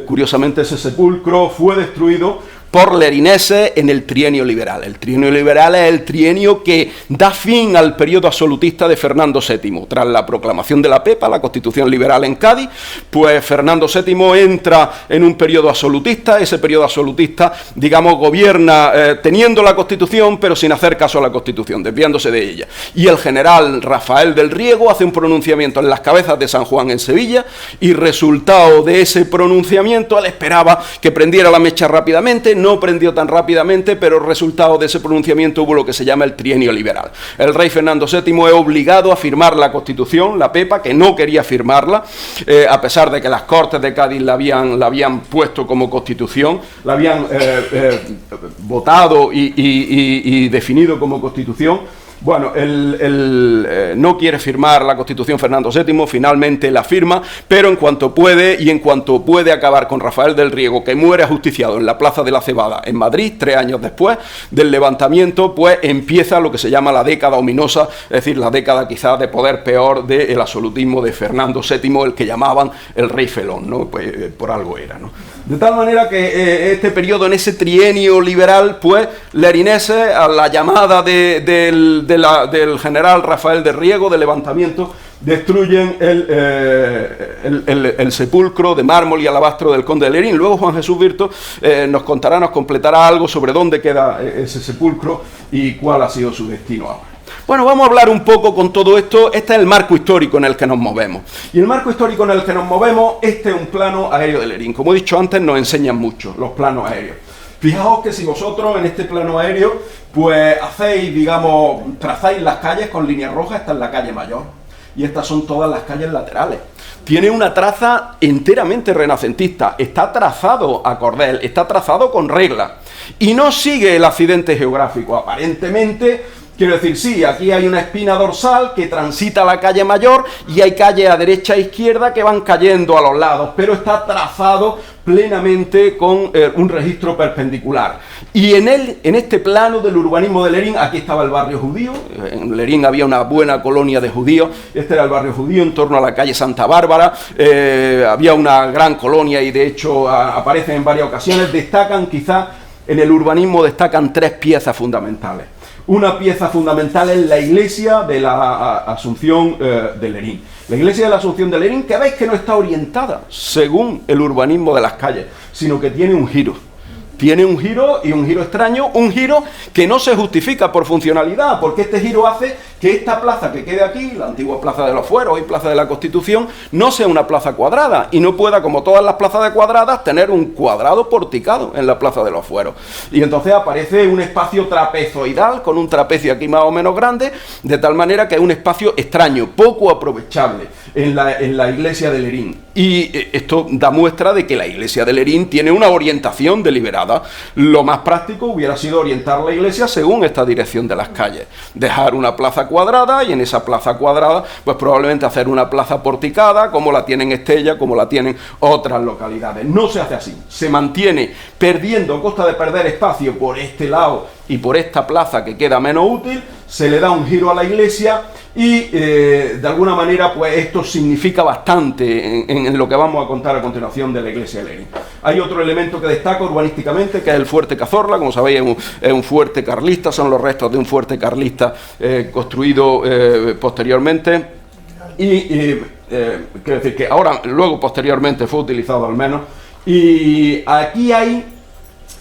curiosamente ese sepulcro fue destruido por lerineses en el trienio liberal. El trienio liberal es el trienio que da fin al periodo absolutista de Fernando VII. Tras la proclamación de la Pepa, la Constitución liberal en Cádiz, pues Fernando VII entra en un periodo absolutista. Ese periodo absolutista, digamos, gobierna teniendo la Constitución, pero sin hacer caso a la Constitución, desviándose de ella. Y el general Rafael del Riego hace un pronunciamiento en las Cabezas de San Juan en Sevilla, y resultado de ese pronunciamiento, él esperaba que prendiera la mecha rápidamente. No prendió tan rápidamente, pero resultado de ese pronunciamiento hubo lo que se llama el trienio liberal. El rey Fernando VII es obligado a firmar la Constitución, la Pepa, que no quería firmarla, a pesar de que las Cortes de Cádiz la habían puesto como Constitución, la habían votado y definido como Constitución. Bueno, no quiere firmar la Constitución Fernando VII, finalmente la firma, pero en cuanto puede acabar con Rafael del Riego, que muere ajusticiado en la Plaza de la Cebada en Madrid, 3 años después del levantamiento, pues empieza lo que se llama la década ominosa, es decir, la década quizás de poder peor del absolutismo de Fernando VII, el que llamaban el rey felón, ¿no? Pues por algo era, ¿no? De tal manera que este periodo, en ese trienio liberal, pues lerineses, a la llamada del general Rafael del Riego, del levantamiento, destruyen el sepulcro de mármol y alabastro del conde de Lerín. Luego Juan Jesús Virto nos completará algo sobre dónde queda ese sepulcro y cuál ha sido su destino ahora. Bueno, vamos a hablar un poco con todo esto. Este es el marco histórico en el que nos movemos. Y el marco histórico en el que nos movemos, este es un plano aéreo de Lerín. Como he dicho antes, nos enseñan mucho los planos aéreos. Fijaos que si vosotros en este plano aéreo, pues hacéis, digamos, trazáis las calles con líneas rojas, esta es la calle Mayor. Y estas son todas las calles laterales. Tiene una traza enteramente renacentista, está trazado a cordel, está trazado con regla y no sigue el accidente geográfico. Aparentemente, quiero decir, sí, aquí hay una espina dorsal que transita la calle Mayor y hay calles a derecha e izquierda que van cayendo a los lados, pero está trazado plenamente con un registro perpendicular. Y en este plano del urbanismo de Lerín, aquí estaba el barrio judío, en Lerín había una buena colonia de judíos, este era el barrio judío en torno a la calle Santa Bárbara, había una gran colonia y de hecho aparecen en varias ocasiones, destacan quizá, en el urbanismo destacan tres piezas fundamentales. Una pieza fundamental es la iglesia de la Asunción de Lerín. La iglesia de la Asunción de Lerín, que veis que no está orientada según el urbanismo de las calles, sino que tiene un giro. Tiene un giro y un giro extraño, un giro que no se justifica por funcionalidad, porque este giro hace que esta plaza que quede aquí, la antigua Plaza de los Fueros y Plaza de la Constitución, no sea una plaza cuadrada y no pueda, como todas las plazas de cuadradas, tener un cuadrado porticado en la Plaza de los Fueros. Y entonces aparece un espacio trapezoidal, con un trapecio aquí más o menos grande, de tal manera que es un espacio extraño, poco aprovechable en la iglesia de Lerín. Y esto da muestra de que la iglesia de Lerín tiene una orientación deliberada. Lo más práctico hubiera sido orientar la iglesia según esta dirección de las calles. Dejar una plaza cuadrada y en esa plaza cuadrada pues probablemente hacer una plaza porticada como la tienen Estella, como la tienen otras localidades. No se hace así. Se mantiene perdiendo a costa de perder espacio por este lado y por esta plaza que queda menos útil, se le da un giro a la iglesia y de alguna manera pues esto significa bastante en lo que vamos a contar a continuación de la iglesia de Lerín. Hay otro elemento que destaca urbanísticamente, que es el fuerte Cazorla. Como sabéis, es un fuerte carlista, son los restos de un fuerte carlista construido posteriormente y quiero decir que ahora, luego posteriormente fue utilizado al menos, y aquí hay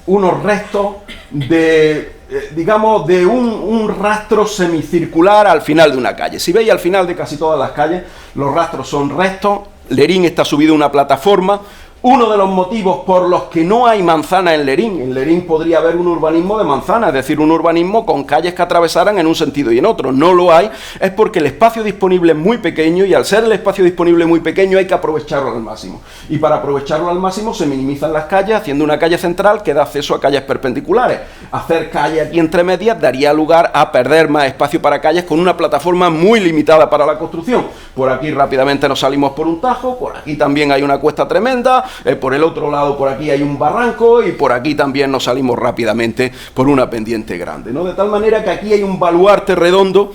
unos restos de, digamos, de un rastro semicircular al final de una calle. Si veis, al final de casi todas las calles, los rastros son restos. Lerín está subido a una plataforma. Uno de los motivos por los que no hay manzana en Lerín podría haber un urbanismo de manzana, es decir, un urbanismo con calles que atravesaran en un sentido y en otro. No lo hay, es porque el espacio disponible es muy pequeño y al ser el espacio disponible muy pequeño hay que aprovecharlo al máximo. Y para aprovecharlo al máximo se minimizan las calles, haciendo una calle central que da acceso a calles perpendiculares. Hacer calle aquí entre medias daría lugar a perder más espacio para calles con una plataforma muy limitada para la construcción. Por aquí rápidamente nos salimos por un tajo, por aquí también hay una cuesta tremenda, por el otro lado por aquí hay un barranco y por aquí también nos salimos rápidamente por una pendiente grande, ¿no? De tal manera que aquí hay un baluarte redondo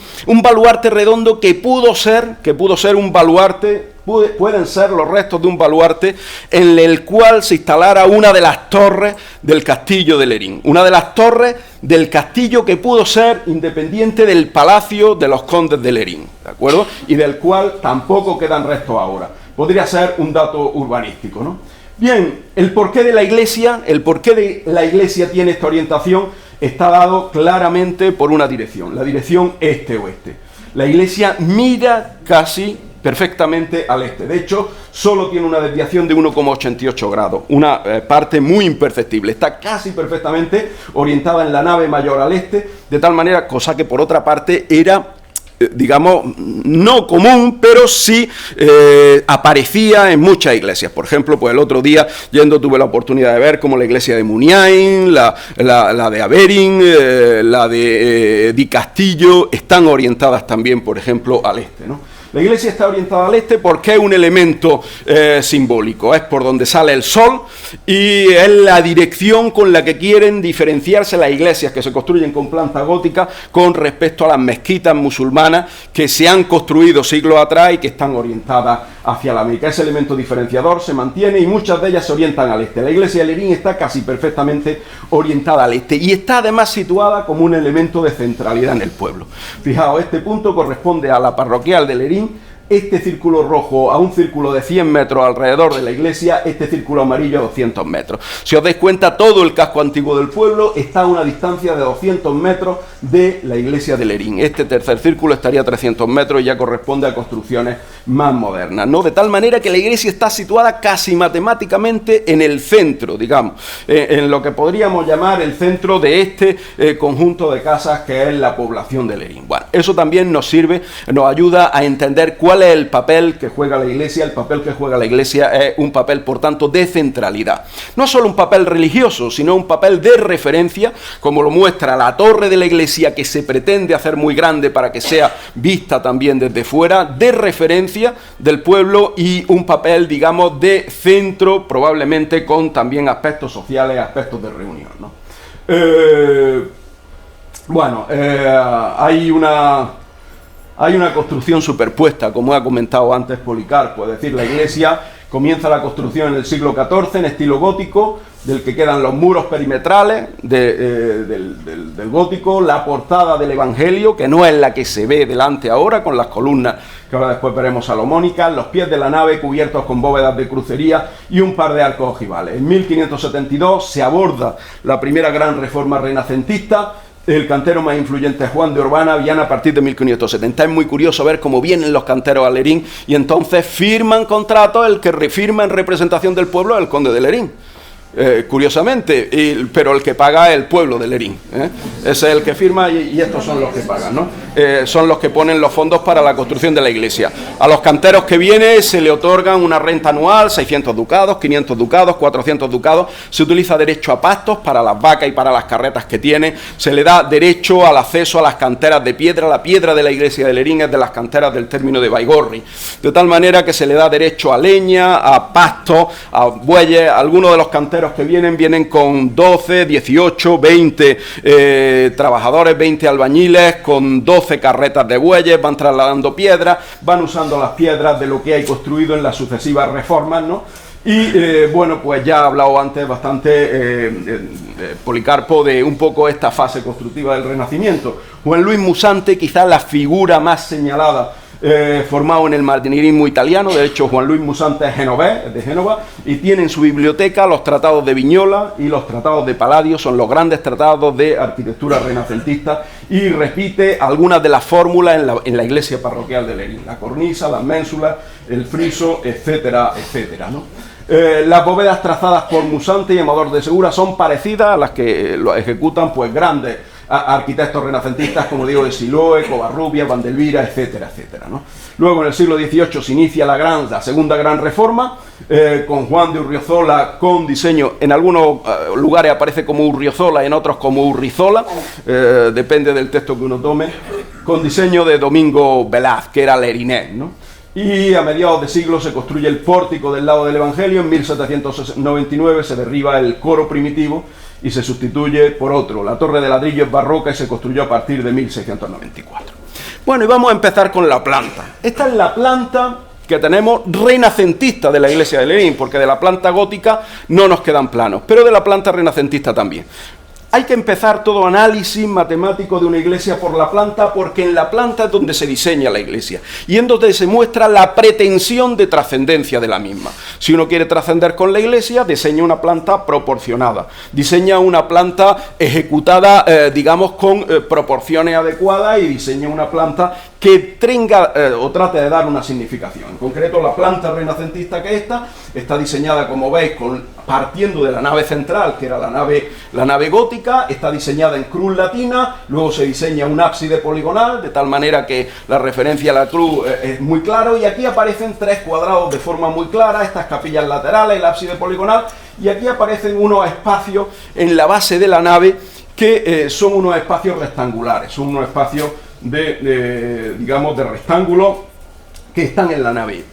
que pudo ser un baluarte, pueden ser los restos de un baluarte en el cual se instalara una de las torres del castillo de Lerín, una de las torres del castillo que pudo ser independiente del palacio de los condes de Lerín, ¿de acuerdo? Y del cual tampoco quedan restos ahora. Podría ser un dato urbanístico, ¿no? Bien, el porqué de la iglesia tiene esta orientación, está dado claramente por una dirección, la dirección este-oeste. La iglesia mira casi perfectamente al este, de hecho, solo tiene una desviación de 1,88 grados, una parte muy imperceptible, está casi perfectamente orientada en la nave mayor al este, de tal manera, cosa que por otra parte era, digamos, no común, pero sí aparecía en muchas iglesias. Por ejemplo, pues el otro día yendo tuve la oportunidad de ver como la iglesia de Muniain, la de Averín, la de Di Castillo, están orientadas también, por ejemplo, al este, ¿no? La iglesia está orientada al este porque es un elemento simbólico, es por donde sale el sol y es la dirección con la que quieren diferenciarse las iglesias que se construyen con planta gótica con respecto a las mezquitas musulmanas que se han construido siglos atrás y que están orientadas hacia la Meca. Ese elemento diferenciador se mantiene y muchas de ellas se orientan al este. La iglesia de Lerín está casi perfectamente orientada al este y está además situada como un elemento de centralidad en el pueblo. Fijaos, este punto corresponde a la parroquial de Lerín, este círculo rojo a un círculo de 100 metros alrededor de la iglesia, este círculo amarillo a 200 metros. Si os dais cuenta, todo el casco antiguo del pueblo está a una distancia de 200 metros de la iglesia de Lerín. Este tercer círculo estaría a 300 metros y ya corresponde a construcciones más modernas, ¿no? De tal manera que la iglesia está situada casi matemáticamente en el centro, digamos, en lo que podríamos llamar el centro de este conjunto de casas que es la población de Lerín. Bueno, eso también nos sirve, nos ayuda a entender cuál es el papel que juega la iglesia. El papel que juega la iglesia es un papel, por tanto, de centralidad. No solo un papel religioso, sino un papel de referencia, como lo muestra la torre de la iglesia, que se pretende hacer muy grande para que sea vista también desde fuera, de referencia del pueblo, y un papel, digamos, de centro, probablemente con también aspectos sociales, aspectos de reunión, ¿no? Hay una construcción superpuesta, como ha comentado antes Policarpo, es decir, la iglesia comienza la construcción en el siglo XIV en estilo gótico, del que quedan los muros perimetrales del gótico, la portada del Evangelio, que no es la que se ve delante ahora, con las columnas que ahora después veremos salomónicas, los pies de la nave cubiertos con bóvedas de crucería y un par de arcos ojivales. En 1572 se aborda la primera gran reforma renacentista. El cantero más influyente es Juan de Urbana, Viana, a partir de 1570. Es muy curioso ver cómo vienen los canteros a Lerín y entonces firman contratos. El que firma en representación del pueblo es el conde de Lerín. Curiosamente, pero el que paga es el pueblo de Lerín, ese es el que firma y estos son los que pagan, ¿no? Son los que ponen los fondos para la construcción de la iglesia. A los canteros que vienen se le otorgan una renta anual, 600 ducados, 500 ducados, 400 ducados, se utiliza derecho a pastos para las vacas y para las carretas que tiene, se le da derecho al acceso a las canteras de piedra. La piedra de la iglesia de Lerín es de las canteras del término de Baigorri, de tal manera que se le da derecho a leña, a pastos, a bueyes. Algunos de los canteros que vienen con 12, 18, 20 trabajadores, 20 albañiles, con 12 carretas de bueyes, van trasladando piedras, van usando las piedras de lo que hay construido en las sucesivas reformas, ¿no? Y bueno, pues ya ha hablado antes bastante Policarpo de un poco esta fase constructiva del Renacimiento. Juan Luis Musante, quizás la figura más señalada, formado en el manierismo italiano. De hecho, Juan Luis Musante es genovés, es de Génova, y tiene en su biblioteca los tratados de Vignola y los tratados de Palladio. Son los grandes tratados de arquitectura renacentista, y repite algunas de las fórmulas en la iglesia parroquial de Lerín: la cornisa, las ménsulas, el friso, etcétera, etcétera, ¿no? Las bóvedas trazadas por Musante y Amador de Segura son parecidas a las que lo ejecutan pues grandes arquitectos renacentistas, como digo, de Siloe, Covarrubias, Vandelvira, etcétera, etcétera, ¿no? Luego, en el siglo XVIII se inicia la segunda gran reforma, con Juan de Urriozola, con diseño, en algunos lugares aparece como Urriozola, en otros como Urrizola, depende del texto que uno tome, con diseño de Domingo Velaz, que era lerinés, ¿no? Y a mediados de siglo se construye el pórtico del lado del Evangelio. En 1799 se derriba el coro primitivo y se sustituye por otro. La torre de ladrillo es barroca y se construyó a partir de 1694. Bueno, y vamos a empezar con la planta. Esta es la planta que tenemos renacentista de la iglesia de Lerín, porque de la planta gótica no nos quedan planos, pero de la planta renacentista también. Hay que empezar todo análisis matemático de una iglesia por la planta, porque en la planta es donde se diseña la iglesia y en donde se muestra la pretensión de trascendencia de la misma. Si uno quiere trascender con la iglesia, diseña una planta proporcionada, diseña una planta ejecutada, digamos, con proporciones adecuadas, y diseña una planta que tenga o trate de dar una significación. En concreto, la planta renacentista, que está diseñada, como veis, partiendo de la nave central, que era la nave gótica. Está diseñada en cruz latina, luego se diseña un ábside poligonal, de tal manera que la referencia a la cruz es muy claro, y aquí aparecen tres cuadrados de forma muy clara, estas capillas laterales, el ábside poligonal, y aquí aparecen unos espacios en la base de la nave que son unos espacios rectangulares, son unos espacios digamos, de rectángulo que están en la nave.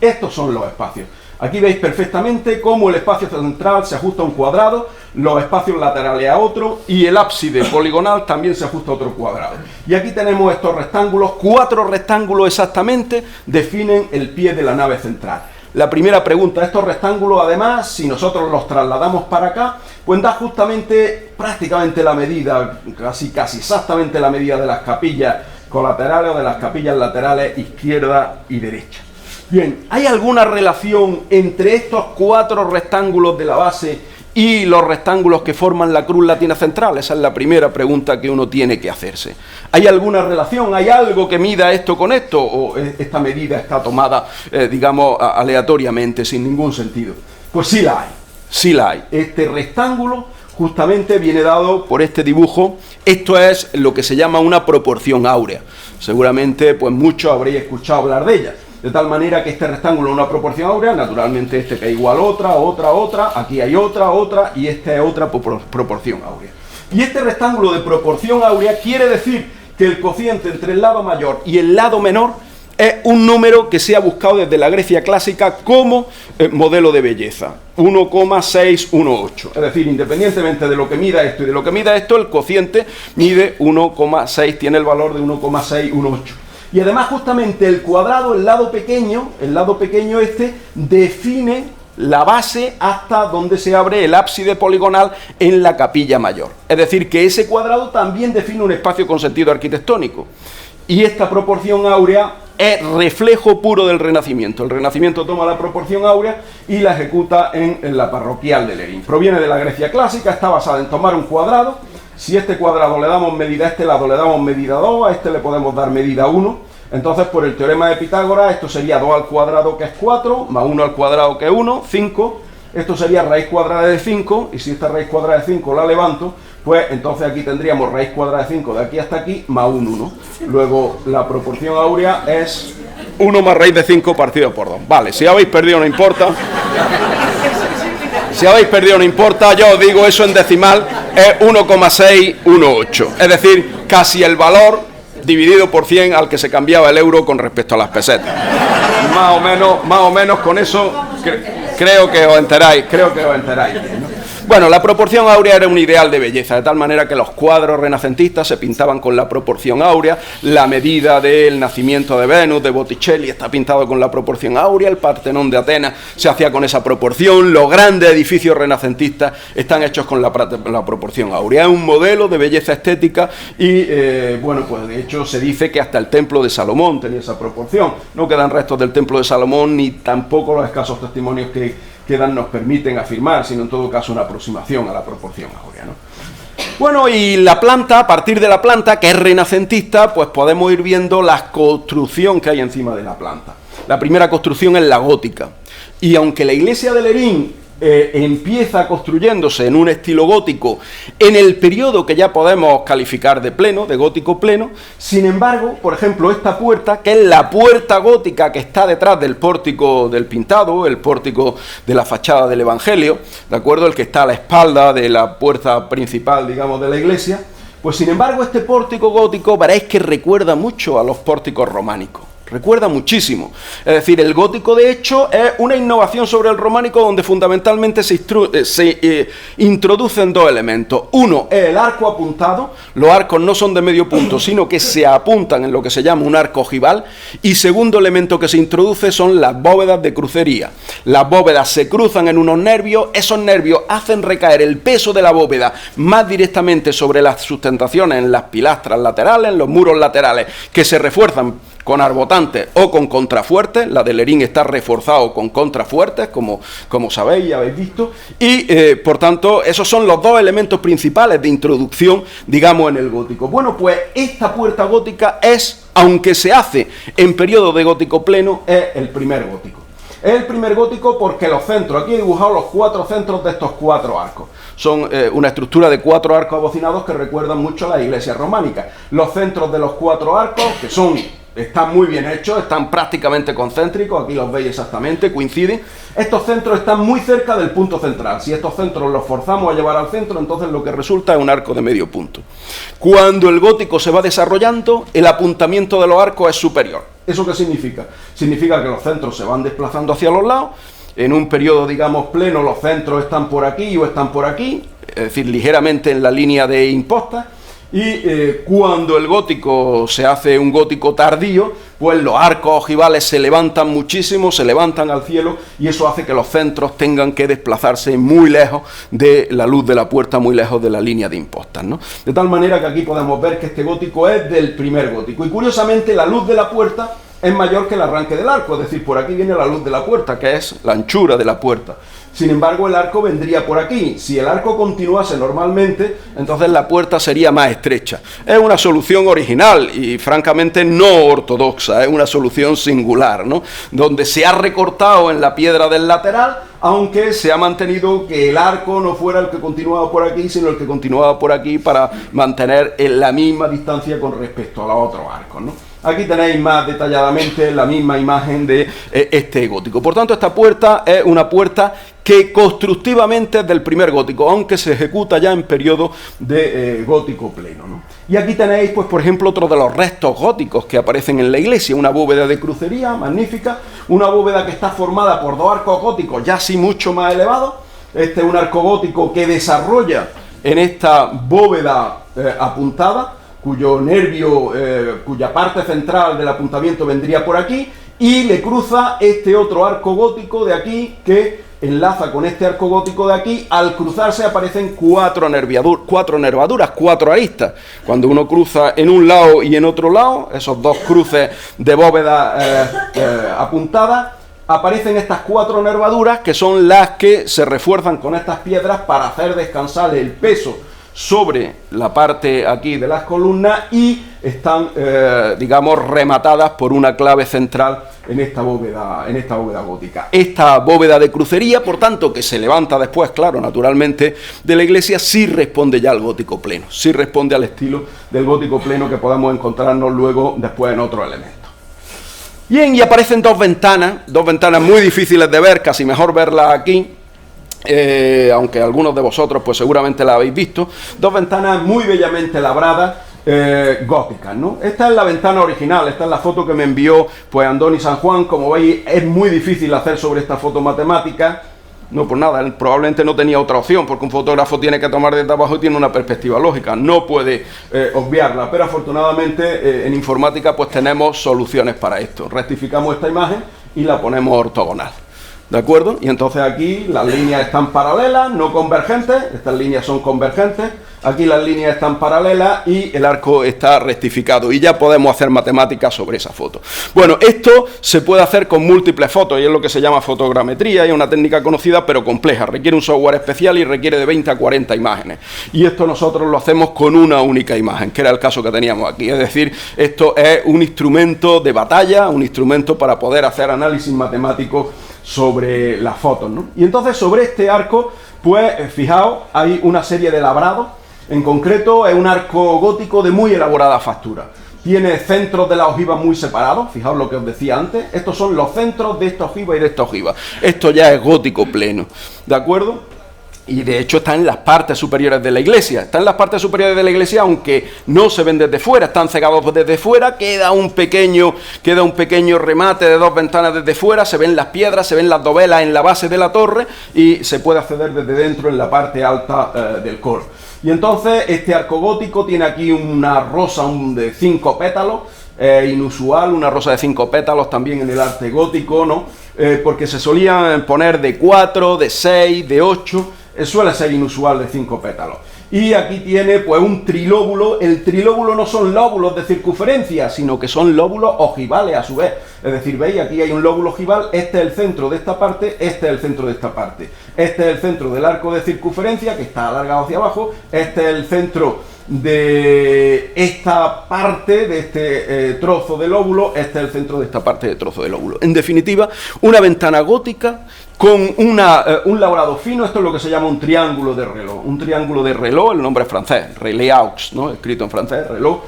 Estos son los espacios. Aquí veis perfectamente cómo el espacio central se ajusta a un cuadrado, los espacios laterales a otro, y el ábside poligonal también se ajusta a otro cuadrado. Y aquí tenemos estos rectángulos, 4 rectángulos exactamente definen el pie de la nave central. La primera pregunta: estos rectángulos, además, si nosotros los trasladamos para acá, pues da justamente prácticamente la medida, casi exactamente la medida de las capillas colaterales o de las capillas laterales izquierda y derecha. Bien, ¿hay alguna relación entre estos 4 rectángulos de la base y los rectángulos que forman la cruz latina central? Esa es la primera pregunta que uno tiene que hacerse. ¿Hay alguna relación? ¿Hay algo que mida esto con esto? ¿O esta medida está tomada, digamos, aleatoriamente, sin ningún sentido? Pues sí la hay, sí la hay. Este rectángulo justamente viene dado por este dibujo. Esto es lo que se llama una proporción áurea. Seguramente, pues muchos habréis escuchado hablar de ella. De tal manera que este rectángulo es una proporción áurea, naturalmente este que es igual otra, aquí hay otra, y esta es otra proporción áurea. Y este rectángulo de proporción áurea quiere decir que el cociente entre el lado mayor y el lado menor es un número que se ha buscado desde la Grecia clásica como modelo de belleza, 1,618. Es decir, independientemente de lo que mida esto y de lo que mida esto, el cociente mide 1,6, tiene el valor de 1,618. Y además justamente el cuadrado, el lado pequeño este, define la base hasta donde se abre el ábside poligonal en la capilla mayor. Es decir, que ese cuadrado también define un espacio con sentido arquitectónico. Y esta proporción áurea es reflejo puro del Renacimiento. El Renacimiento toma la proporción áurea y la ejecuta en la parroquial de Lerín. Proviene de la Grecia clásica, está basada en tomar un cuadrado. Si este cuadrado le damos medida a este lado, le damos medida 2, a este le podemos dar medida 1. Entonces, por el teorema de Pitágoras, esto sería 2 al cuadrado, que es 4, más 1 al cuadrado, que es 1, 5. Esto sería raíz cuadrada de 5, y si esta raíz cuadrada de 5 la levanto, pues entonces aquí tendríamos raíz cuadrada de 5 de aquí hasta aquí, más un 1. Luego, la proporción áurea es 1 más raíz de 5 partido por 2. Vale, si habéis perdido no importa. Si habéis perdido no importa, yo os digo eso en decimal, es 1,618. Es decir, casi el valor dividido por 100 al que se cambiaba el euro con respecto a las pesetas. Más o menos con eso creo que os enteráis bien, ¿no? Bueno, la proporción áurea era un ideal de belleza, de tal manera que los cuadros renacentistas se pintaban con la proporción áurea. La medida del nacimiento de Venus, de Botticelli, está pintado con la proporción áurea. El Partenón de Atenas se hacía con esa proporción. Los grandes edificios renacentistas están hechos con la proporción áurea. Es un modelo de belleza estética y, bueno, pues de hecho se dice que hasta el templo de Salomón tenía esa proporción. No quedan restos del templo de Salomón, ni tampoco los escasos testimonios que quedan nos permiten afirmar, sino en todo caso una aproximación a la proporción áurea, ¿no? Bueno, y la planta, a partir de la planta, que es renacentista, pues podemos ir viendo la construcción que hay encima de la planta. La primera construcción es la gótica. Y aunque la iglesia de Lerín empieza construyéndose en un estilo gótico en el periodo que ya podemos calificar de pleno, de gótico pleno, sin embargo, por ejemplo, esta puerta, que es la puerta gótica que está detrás del pórtico del pintado, el pórtico de la fachada del Evangelio, ¿de acuerdo? El que está a la espalda de la puerta principal, digamos, de la iglesia, pues sin embargo este pórtico gótico veréis que recuerda mucho a los pórticos románicos. Recuerda muchísimo. Es decir, el gótico de hecho es una innovación sobre el románico donde fundamentalmente se introducen dos elementos. Uno es el arco apuntado. Los arcos no son de medio punto, sino que se apuntan en lo que se llama un arco ojival. Y segundo elemento que se introduce son las bóvedas de crucería. Las bóvedas se cruzan en unos nervios. Esos nervios hacen recaer el peso de la bóveda más directamente sobre las sustentaciones en las pilastras laterales, en los muros laterales, que se refuerzan con arbotantes o con contrafuertes. La de Lerín está reforzado con contrafuertes, como sabéis y habéis visto, y por tanto esos son los dos elementos principales de introducción, digamos, en el gótico. Bueno, pues esta puerta gótica es, aunque se hace en periodo de gótico pleno, es el primer gótico. Es el primer gótico porque los centros, aquí he dibujado los 4 centros de estos 4 arcos. Son una estructura de 4 arcos abocinados que recuerdan mucho a la iglesia románica. Los centros de los 4 arcos, que están muy bien hechos, están prácticamente concéntricos, aquí los veis exactamente, coinciden. Estos centros están muy cerca del punto central. Si estos centros los forzamos a llevar al centro, entonces lo que resulta es un arco de medio punto. Cuando el gótico se va desarrollando, el apuntamiento de los arcos es superior. ¿Eso qué significa? Significa que los centros se van desplazando hacia los lados. En un periodo, digamos, pleno, los centros están por aquí o están por aquí, es decir, ligeramente en la línea de imposta. Y cuando el gótico se hace un gótico tardío, pues los arcos ojivales se levantan muchísimo, se levantan al cielo, y eso hace que los centros tengan que desplazarse muy lejos de la luz de la puerta, muy lejos de la línea de impostas, ¿no? De tal manera que aquí podemos ver que este gótico es del primer gótico, y curiosamente la luz de la puerta es mayor que el arranque del arco, es decir, por aquí viene la luz de la puerta, que es la anchura de la puerta. Sin embargo, el arco vendría por aquí. Si el arco continuase normalmente, entonces la puerta sería más estrecha. Es una solución original y francamente no ortodoxa, es una solución singular, ¿no? Donde se ha recortado en la piedra del lateral, aunque se ha mantenido que el arco no fuera el que continuaba por aquí, sino el que continuaba por aquí para mantener la misma distancia con respecto a los otros arcos, ¿no? Aquí tenéis más detalladamente la misma imagen de este gótico. Por tanto, esta puerta es una puerta que constructivamente es del primer gótico, aunque se ejecuta ya en periodo de gótico pleno, ¿no? Y aquí tenéis, pues, por ejemplo, otro de los restos góticos que aparecen en la iglesia, una bóveda de crucería magnífica, una bóveda que está formada por dos arcos góticos ya sí mucho más elevados. Este es un arco gótico que desarrolla en esta bóveda apuntada, cuyo nervio, cuya parte central del apuntamiento vendría por aquí, y le cruza este otro arco gótico de aquí que enlaza con este arco gótico de aquí. Al cruzarse aparecen cuatro nervaduras, cuatro aristas. Cuando uno cruza en un lado y en otro lado, esos dos cruces de bóveda apuntada, aparecen estas cuatro nervaduras que son las que se refuerzan con estas piedras para hacer descansar el peso sobre la parte aquí de las columnas, y están, digamos, rematadas por una clave central en esta bóveda gótica. Esta bóveda de crucería, por tanto, que se levanta después, claro, naturalmente, de la iglesia, sí responde ya al gótico pleno, sí responde al estilo del gótico pleno que podamos encontrarnos luego después en otros elementos. Bien, y aparecen dos ventanas muy difíciles de ver, casi mejor verlas aquí, aunque algunos de vosotros pues seguramente la habéis visto, dos ventanas muy bellamente labradas, góticas, ¿no? Esta es la ventana original, esta es la foto que me envió pues Andoni San Juan. Como veis, es muy difícil hacer sobre esta foto matemática. No, pues nada, él probablemente no tenía otra opción, porque un fotógrafo tiene que tomar desde abajo y tiene una perspectiva lógica, no puede obviarla, pero afortunadamente en informática pues tenemos soluciones para esto. Rectificamos esta imagen y la ponemos ortogonal, ¿de acuerdo? Y entonces aquí las líneas están paralelas, no convergentes, estas líneas son convergentes, aquí las líneas están paralelas y el arco está rectificado, y ya podemos hacer matemáticas sobre esa foto. Bueno, esto se puede hacer con múltiples fotos, y es lo que se llama fotogrametría, y es una técnica conocida pero compleja, requiere un software especial y requiere de 20 a 40 imágenes, y esto nosotros lo hacemos con una única imagen, que era el caso que teníamos aquí. Es decir, esto es un instrumento de batalla, un instrumento para poder hacer análisis matemático sobre las fotos, ¿no? Y entonces sobre este arco, pues fijaos, hay una serie de labrados. En concreto es un arco gótico de muy elaborada factura. Tiene centros de la ojiva muy separados, fijaos lo que os decía antes. Estos son los centros de esta ojiva y de esta ojiva. Esto ya es gótico pleno, ¿de acuerdo? Y de hecho está en las partes superiores de la iglesia. Está en las partes superiores de la iglesia, aunque no se ven desde fuera, están cegados desde fuera. Queda un pequeño remate de dos ventanas desde fuera. Se ven las piedras, se ven las dovelas en la base de la torre, y se puede acceder desde dentro en la parte alta del coro. Y entonces este arco gótico tiene aquí una rosa de 5 pétalos, inusual, una rosa de 5 pétalos también en el arte gótico, ¿no? Porque se solían poner de 4, de 6, de 8, suele ser inusual de 5 pétalos. Y aquí tiene pues un trilóbulo. El trilóbulo no son lóbulos de circunferencia, sino que son lóbulos ojivales a su vez. Es decir, veis, aquí hay un lóbulo ojival, este es el centro de esta parte, este es el centro de esta parte. Este es el centro del arco de circunferencia, que está alargado hacia abajo. Este es el centro de esta parte, de este trozo de lóbulo. Este es el centro de esta parte de trozo de lóbulo. En definitiva, una ventana gótica con un labrado fino. Esto es lo que se llama un triángulo de reloj. Un triángulo de reloj, el nombre es francés, relais, ¿no? Escrito en francés, reloj.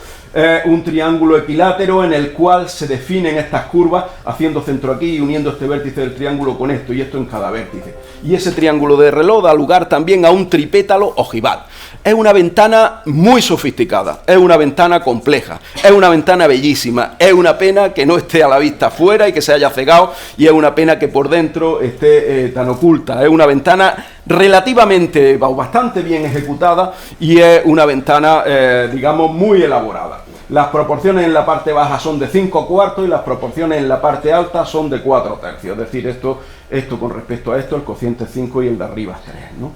Un triángulo equilátero en el cual se definen estas curvas, haciendo centro aquí y uniendo este vértice del triángulo con esto, y esto en cada vértice. Y ese triángulo de reloj da lugar también a un tripétalo ojival. Es una ventana muy sofisticada, es una ventana compleja, es una ventana bellísima. Es una pena que no esté a la vista afuera y que se haya cegado, y es una pena que por dentro esté esté tan oculta. Es una ventana relativamente o bastante bien ejecutada y es una ventana, digamos, muy elaborada. Las proporciones en la parte baja son de 5/4 y las proporciones en la parte alta son de 4/3. Es decir, esto con respecto a esto, el cociente es 5 y el de arriba es 3, ¿no?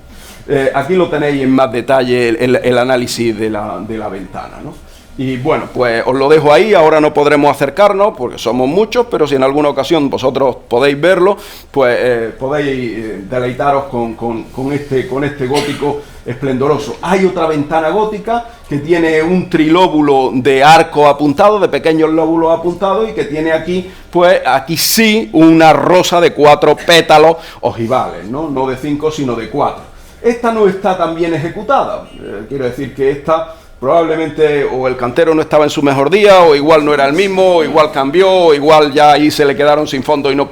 Aquí lo tenéis en más detalle el análisis de la ventana, ¿no? Y bueno, pues os lo dejo ahí. Ahora no podremos acercarnos porque somos muchos, pero si en alguna ocasión vosotros podéis verlo, pues podéis deleitaros con este gótico esplendoroso. Hay otra ventana gótica que tiene un trilóbulo de arco apuntado, de pequeños lóbulos apuntados, y que tiene aquí, pues aquí sí, una rosa de 4 pétalos ojivales, ¿no? No de 5, sino de 4. Esta no está tan bien ejecutada. Quiero decir que esta probablemente o el cantero no estaba en su mejor día, o igual no era el mismo, o igual cambió, o igual ya ahí se le quedaron sin fondo y no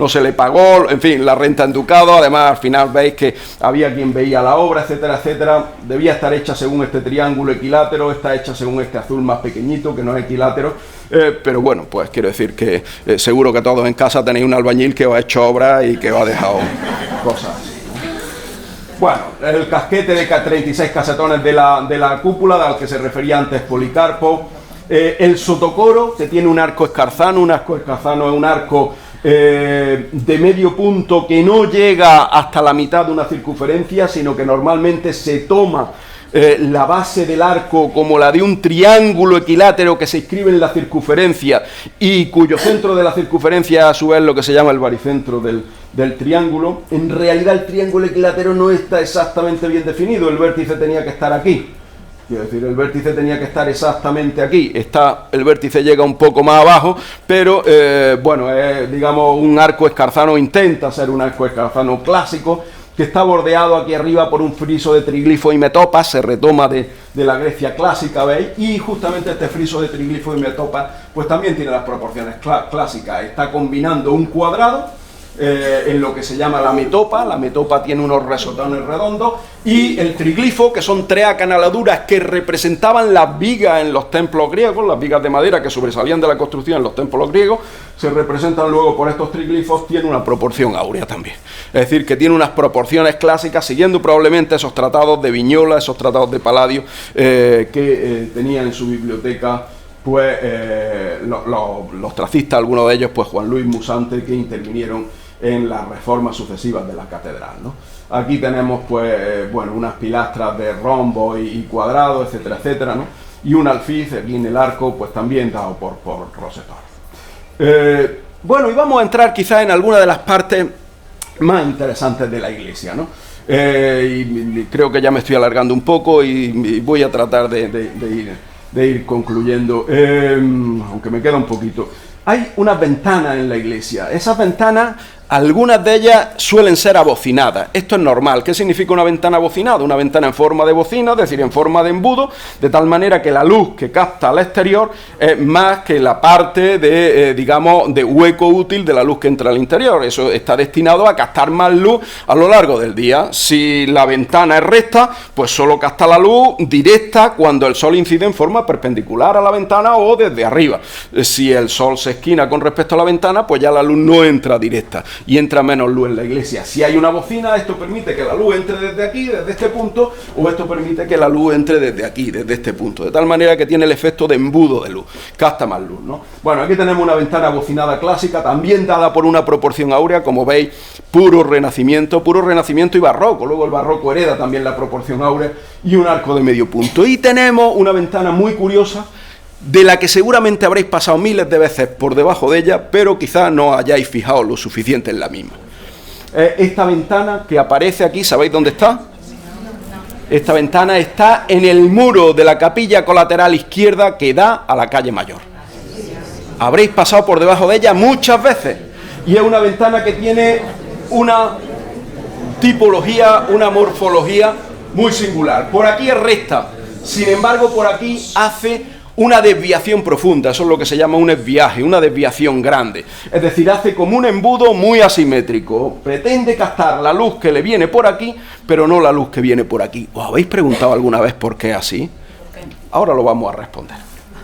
se le pagó, en fin, la renta en ducado. Además, al final veis que había quien veía la obra, etcétera, etcétera. Debía estar hecha según este triángulo equilátero, está hecha según este azul más pequeñito, que no es equilátero. Pero bueno, pues quiero decir que seguro que todos en casa tenéis un albañil que os ha hecho obra y que os ha dejado cosas así. Bueno, el casquete de 36 casetones de la cúpula, al que se refería antes Policarpo. El sotocoro, que tiene un arco escarzano. Un arco escarzano es un arco de medio punto que no llega hasta la mitad de una circunferencia, sino que normalmente se toma la base del arco como la de un triángulo equilátero que se inscribe en la circunferencia y cuyo centro de la circunferencia a su vez lo que se llama el baricentro del triángulo. En realidad el triángulo equilátero no está exactamente bien definido, el vértice tenía que estar aquí. Quiero decir, el vértice tenía que estar exactamente aquí. El vértice llega un poco más abajo, pero bueno, es, digamos, un arco escarzano, intenta ser un arco escarzano clásico, que está bordeado aquí arriba por un friso de triglifo y metopas, se retoma de la Grecia clásica, ¿veis? Y justamente este friso de triglifo y metopas, pues también tiene las proporciones clásicas. Está combinando un cuadrado en lo que se llama la metopa tiene unos resotones redondos, y el triglifo, que son 3 acanaladuras que representaban las vigas en los templos griegos, las vigas de madera que sobresalían de la construcción en los templos griegos, se representan luego por estos triglifos, tiene una proporción áurea también. Es decir, que tiene unas proporciones clásicas, siguiendo probablemente esos tratados de Vignola, esos tratados de Palladio que tenían en su biblioteca pues los tracistas, algunos de ellos pues Juan Luis Musante, que intervinieron en las reformas sucesivas de la catedral, ¿no? Aquí tenemos pues bueno, unas pilastras de rombo y cuadrado, etcétera, etcétera, ¿no? Y un alfiz aquí en el arco, pues también dado por rosetón. Bueno, y vamos a entrar quizás en alguna de las partes más interesantes de la iglesia, ¿no? Y creo que ya me estoy alargando un poco y voy a tratar de ir concluyendo, aunque me queda un poquito. Hay unas ventanas en la iglesia. Esas ventanas, algunas de ellas suelen ser abocinadas. Esto es normal. ¿Qué significa una ventana abocinada? Una ventana en forma de bocina, es decir, en forma de embudo, de tal manera que la luz que capta al exterior es más que la parte de, digamos, de hueco útil de la luz que entra al interior. Eso está destinado a captar más luz a lo largo del día. Si la ventana es recta, pues solo capta la luz directa cuando el sol incide en forma perpendicular a la ventana o desde arriba. Si el sol se esquina con respecto a la ventana, pues ya la luz no entra directa y entra menos luz en la iglesia. Si hay una bocina, esto permite que la luz entre desde aquí, desde este punto, o esto permite que la luz entre desde aquí, desde este punto, de tal manera que tiene el efecto de embudo de luz, capta más luz, ¿no? Bueno, aquí tenemos una ventana bocinada clásica, también dada por una proporción áurea, como veis, puro renacimiento y barroco. Luego el barroco hereda también la proporción áurea, y un arco de medio punto. Y tenemos una ventana muy curiosa, de la que seguramente habréis pasado miles de veces por debajo de ella, pero quizás no hayáis fijado lo suficiente en la misma. Esta ventana que aparece aquí, ¿sabéis dónde está? Esta ventana está en el muro de la capilla colateral izquierda que da a la calle Mayor. Habréis pasado por debajo de ella muchas veces, y es una ventana que tiene una tipología, una morfología muy singular. Por aquí es recta, sin embargo por aquí hace una desviación profunda. Eso es lo que se llama un esviaje, una desviación grande. Es decir, hace como un embudo muy asimétrico. Pretende captar la luz que le viene por aquí, pero no la luz que viene por aquí. ¿Os habéis preguntado alguna vez por qué es así? Ahora lo vamos a responder.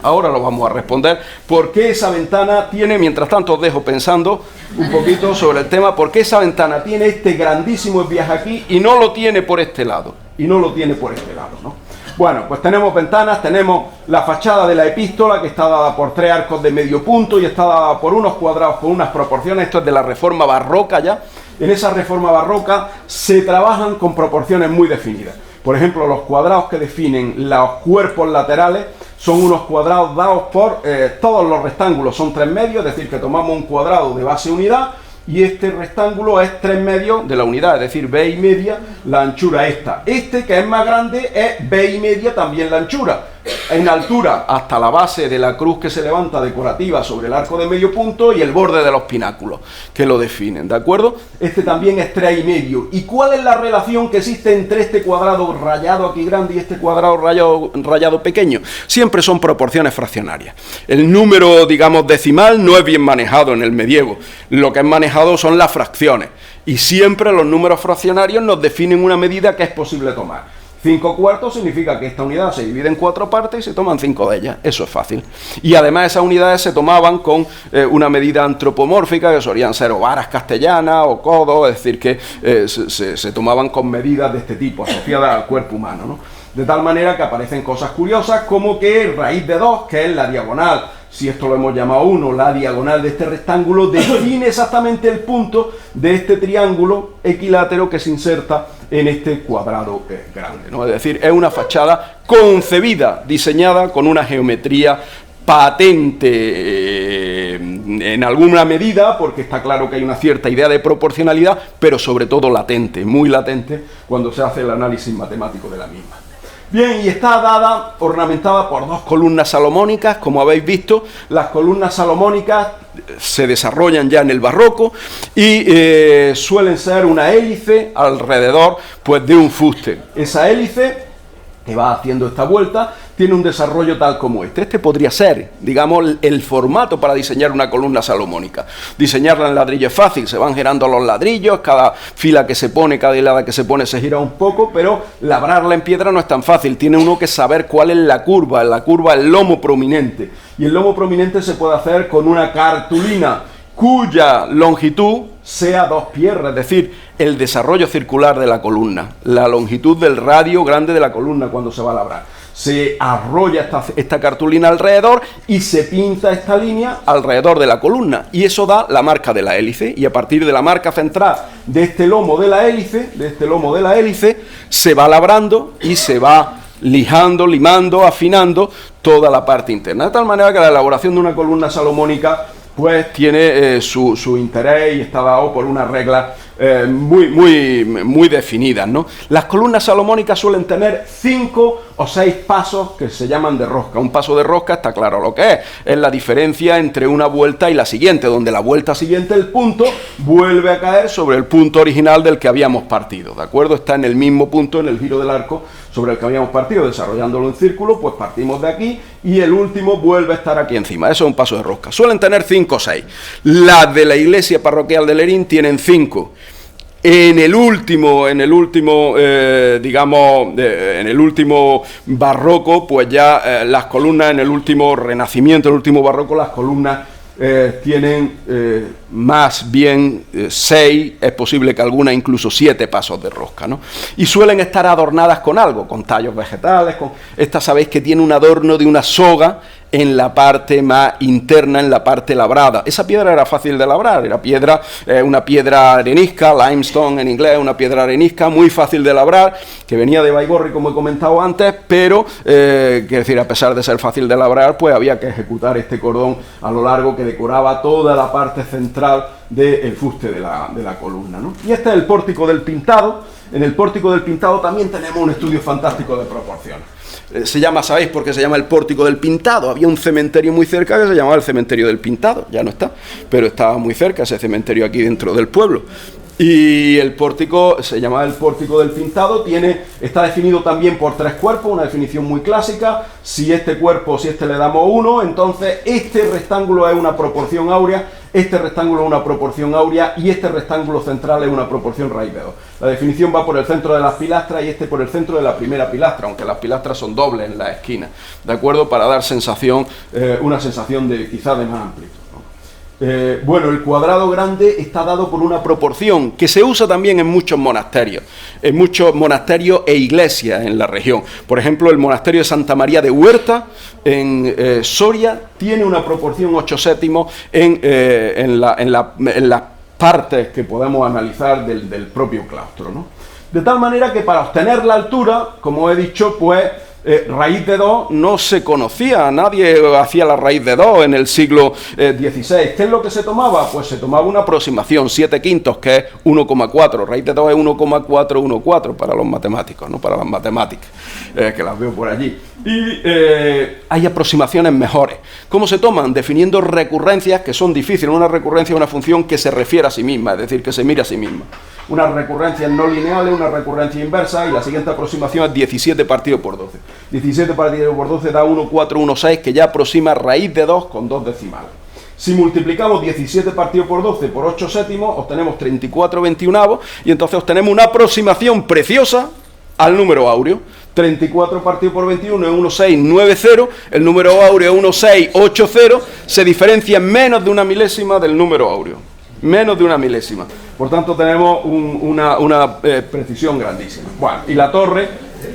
Ahora lo vamos a responder. ¿Por qué esa ventana tiene, mientras tanto os dejo pensando un poquito sobre el tema, por qué esa ventana tiene este grandísimo viaje aquí y no lo tiene por este lado? ¿No? Bueno, pues tenemos ventanas, tenemos la fachada de la epístola que está dada por 3 arcos de medio punto y está dada por unos cuadrados con unas proporciones. Esto es de la reforma barroca ya. En esa reforma barroca se trabajan con proporciones muy definidas. Por ejemplo, los cuadrados que definen los cuerpos laterales son unos cuadrados dados por todos los rectángulos, son 3 medios, es decir, que tomamos un cuadrado de base unidad y este rectángulo es 3 medios de la unidad, es decir, b y media la anchura esta. Este, que es más grande, es b y media también la anchura. En altura hasta la base de la cruz que se levanta decorativa sobre el arco de medio punto y el borde de los pináculos que lo definen, ¿de acuerdo? Este también es 3 y medio. ¿Y cuál es la relación que existe entre este cuadrado rayado aquí grande y este cuadrado rayado pequeño? Siempre son proporciones fraccionarias. El número, digamos, decimal no es bien manejado en el medievo. Lo que es manejado son las fracciones. Y siempre los números fraccionarios nos definen una medida que es posible tomar. 5 cuartos significa que esta unidad se divide en 4 partes y se toman 5 de ellas. Eso es fácil. Y además esas unidades se tomaban con una medida antropomórfica, que solían ser o varas castellanas o codos, es decir, que se tomaban con medidas de este tipo, asociadas al cuerpo humano, ¿no? De tal manera que aparecen cosas curiosas como que raíz de 2, que es la diagonal, si esto lo hemos llamado 1, la diagonal de este rectángulo, define exactamente el punto de este triángulo equilátero que se inserta en este cuadrado grande, ¿no? Es decir, es una fachada concebida, diseñada con una geometría patente en alguna medida, porque está claro que hay una cierta idea de proporcionalidad, pero sobre todo latente, muy latente, cuando se hace el análisis matemático de la misma. Bien, y está dada, ornamentada por 2 columnas salomónicas, como habéis visto. Las columnas salomónicas se desarrollan ya en el barroco y suelen ser una hélice alrededor, pues, de un fuste. Esa hélice que va haciendo esta vuelta tiene un desarrollo tal como este. Este podría ser, digamos, el formato para diseñar una columna salomónica. Diseñarla en ladrillo es fácil, se van girando los ladrillos, cada fila que se pone, cada hilada que se pone se gira un poco, pero labrarla en piedra no es tan fácil. Tiene uno que saber cuál es la curva el lomo prominente. Y el lomo prominente se puede hacer con una cartulina cuya longitud sea 2 pierras, es decir, el desarrollo circular de la columna, la longitud del radio grande de la columna cuando se va a labrar. Se arrolla esta cartulina alrededor y se pinta esta línea alrededor de la columna, y eso da la marca de la hélice, y a partir de la marca central de este lomo de la hélice, se va labrando y se va lijando, limando, afinando toda la parte interna, de tal manera que la elaboración de una columna salomónica pues tiene su interés y está dado por unas reglas muy definidas, ¿no? Las columnas salomónicas suelen tener 5 o 6 pasos que se llaman de rosca. Un paso de rosca está claro lo que es la diferencia entre una vuelta y la siguiente, donde la vuelta siguiente, el punto, vuelve a caer sobre el punto original del que habíamos partido, ¿de acuerdo? Está en el mismo punto, en el giro del arco sobre el que habíamos partido, desarrollándolo en círculo, pues partimos de aquí y el último vuelve a estar aquí encima. Eso es un paso de rosca. Suelen tener 5 o 6. Las de la iglesia parroquial de Lerín tienen 5. En el último barroco, pues ya las columnas, en el último renacimiento, el último barroco, las columnas tienen más bien 6, es posible que alguna incluso 7 pasos de rosca, ¿no? Y suelen estar adornadas con algo, con tallos vegetales, esta sabéis que tiene un adorno de una soga en la parte más interna, en la parte labrada. Esa piedra era fácil de labrar, era una piedra arenisca, limestone en inglés, una piedra arenisca muy fácil de labrar, que venía de Baigorri, como he comentado antes, pero, quiero decir, a pesar de ser fácil de labrar, pues había que ejecutar este cordón a lo largo que decoraba toda la parte central del fuste de la columna, ¿no? Y este es el pórtico del Pintado. En el pórtico del Pintado también tenemos un estudio fantástico de proporciones. Se llama, ¿sabéis por qué se llama el pórtico del Pintado? Había un cementerio muy cerca que se llamaba el cementerio del Pintado, ya no está, pero estaba muy cerca ese cementerio aquí dentro del pueblo. Y el pórtico se llamaba el pórtico del Pintado, está definido también por 3 cuerpos, una definición muy clásica. Si este le damos 1, entonces este rectángulo es una proporción áurea este rectángulo es una proporción áurea y este rectángulo central es una proporción raíz de 2. La definición va por el centro de las pilastras y este por el centro de la primera pilastra, aunque las pilastras son dobles en las esquinas, ¿de acuerdo? Para dar sensación, una sensación de quizá de más amplitud. Bueno, el cuadrado grande está dado por una proporción que se usa también en muchos monasterios e iglesias en la región. Por ejemplo, el monasterio de Santa María de Huerta, en Soria, tiene una proporción 8/7 en las partes que podemos analizar del propio claustro, ¿no? De tal manera que para obtener la altura, como he dicho, pues raíz de 2 no se conocía, nadie hacía la raíz de 2 en el siglo XVI. ¿Qué es lo que se tomaba? Pues se tomaba una aproximación, 7/5, que es 1,4. Raíz de 2 es 1,414 para los matemáticos, no para las matemáticas, que las veo por allí. Y hay aproximaciones mejores. ¿Cómo se toman? Definiendo recurrencias que son difíciles. Una recurrencia es una función que se refiere a sí misma, es decir, que se mira a sí misma. Una recurrencia no lineal, una recurrencia inversa, y la siguiente aproximación es 17 partido por 12. 17 partido por 12 da 1,416, que ya aproxima raíz de 2 con 2 decimales. Si multiplicamos 17 partido por 12 por 8/7, obtenemos 34/21, y entonces obtenemos una aproximación preciosa al número áureo. 34 partido por 21 es 1690, el número áureo es 1680, se diferencia en menos de una milésima del número áureo. Menos de una milésima. Por tanto, tenemos una precisión grandísima. Bueno, y la torre,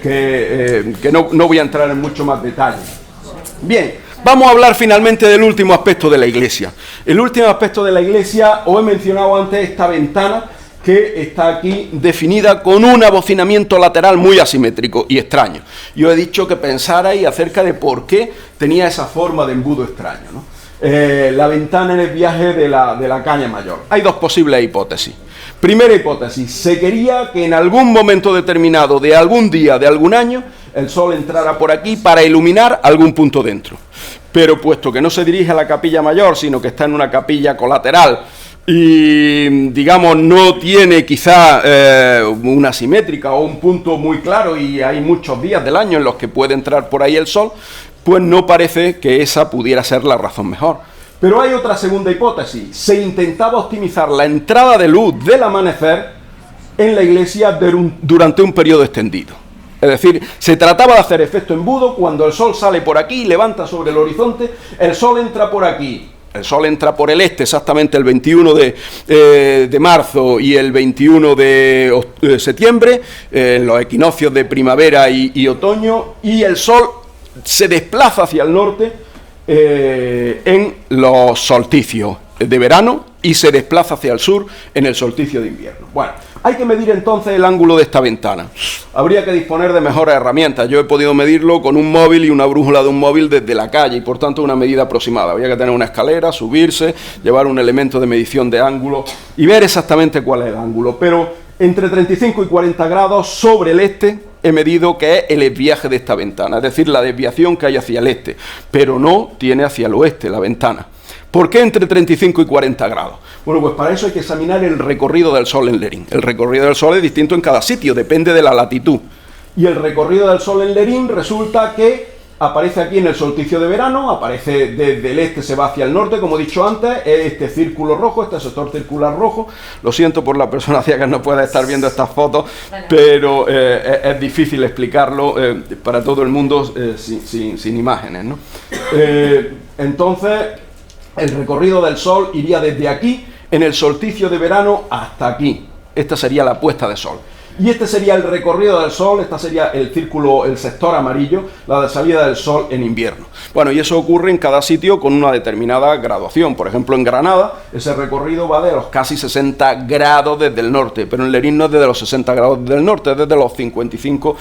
que no voy a entrar en mucho más detalle. Bien, vamos a hablar finalmente del último aspecto de la iglesia. El último aspecto de la iglesia, os he mencionado antes esta ventana, que está aquí definida con un abocinamiento lateral muy asimétrico y extraño. Yo he dicho que pensarais acerca de por qué tenía esa forma de embudo extraño, ¿no? La ventana en el viaje de la caña mayor. Hay dos posibles hipótesis. Primera hipótesis: se quería que en algún momento determinado de algún día, de algún año, el sol entrara por aquí para iluminar algún punto dentro. Pero puesto que no se dirige a la capilla mayor, sino que está en una capilla colateral y, digamos, no tiene quizá una simétrica o un punto muy claro, y hay muchos días del año en los que puede entrar por ahí el sol, pues no parece que esa pudiera ser la razón mejor. Pero hay otra segunda hipótesis: se intentaba optimizar la entrada de luz del amanecer en la iglesia durante un periodo extendido. Es decir, se trataba de hacer efecto embudo. Cuando el sol sale por aquí y levanta sobre el horizonte, el sol entra por aquí. El sol entra por el este exactamente el 21 de marzo y el 21 de septiembre, en los equinoccios de primavera y otoño, y el sol se desplaza hacia el norte en los solsticios de verano y se desplaza hacia el sur en el solsticio de invierno. Bueno, hay que medir entonces el ángulo de esta ventana. Habría que disponer de mejores herramientas. Yo he podido medirlo con un móvil y una brújula de un móvil desde la calle, y por tanto una medida aproximada. Habría que tener una escalera, subirse, llevar un elemento de medición de ángulo y ver exactamente cuál es el ángulo. Pero entre 35 y 40 grados sobre el este he medido que es el viaje de esta ventana, es decir, la desviación que hay hacia el este, pero no tiene hacia el oeste la ventana. ¿Por qué entre 35 y 40 grados? Bueno, pues para eso hay que examinar el recorrido del Sol en Lerín. El recorrido del Sol es distinto en cada sitio, depende de la latitud. Y el recorrido del Sol en Lerín resulta que aparece aquí en el solsticio de verano, aparece desde el este, se va hacia el norte, como he dicho antes, este círculo rojo, este sector circular rojo. Lo siento por la persona ciega que no puede estar viendo estas fotos, pero es difícil explicarlo para todo el mundo sin imágenes, ¿no? Entonces, el recorrido del Sol iría desde aquí, en el solsticio de verano, hasta aquí. Esta sería la puesta de Sol. Y este sería el recorrido del Sol, este sería el círculo, el sector amarillo, la de salida del Sol en invierno. Bueno, y eso ocurre en cada sitio con una determinada graduación. Por ejemplo, en Granada, ese recorrido va de los casi 60 grados desde el norte, pero en Lerín no es desde los 60 grados desde el norte, es desde los 55,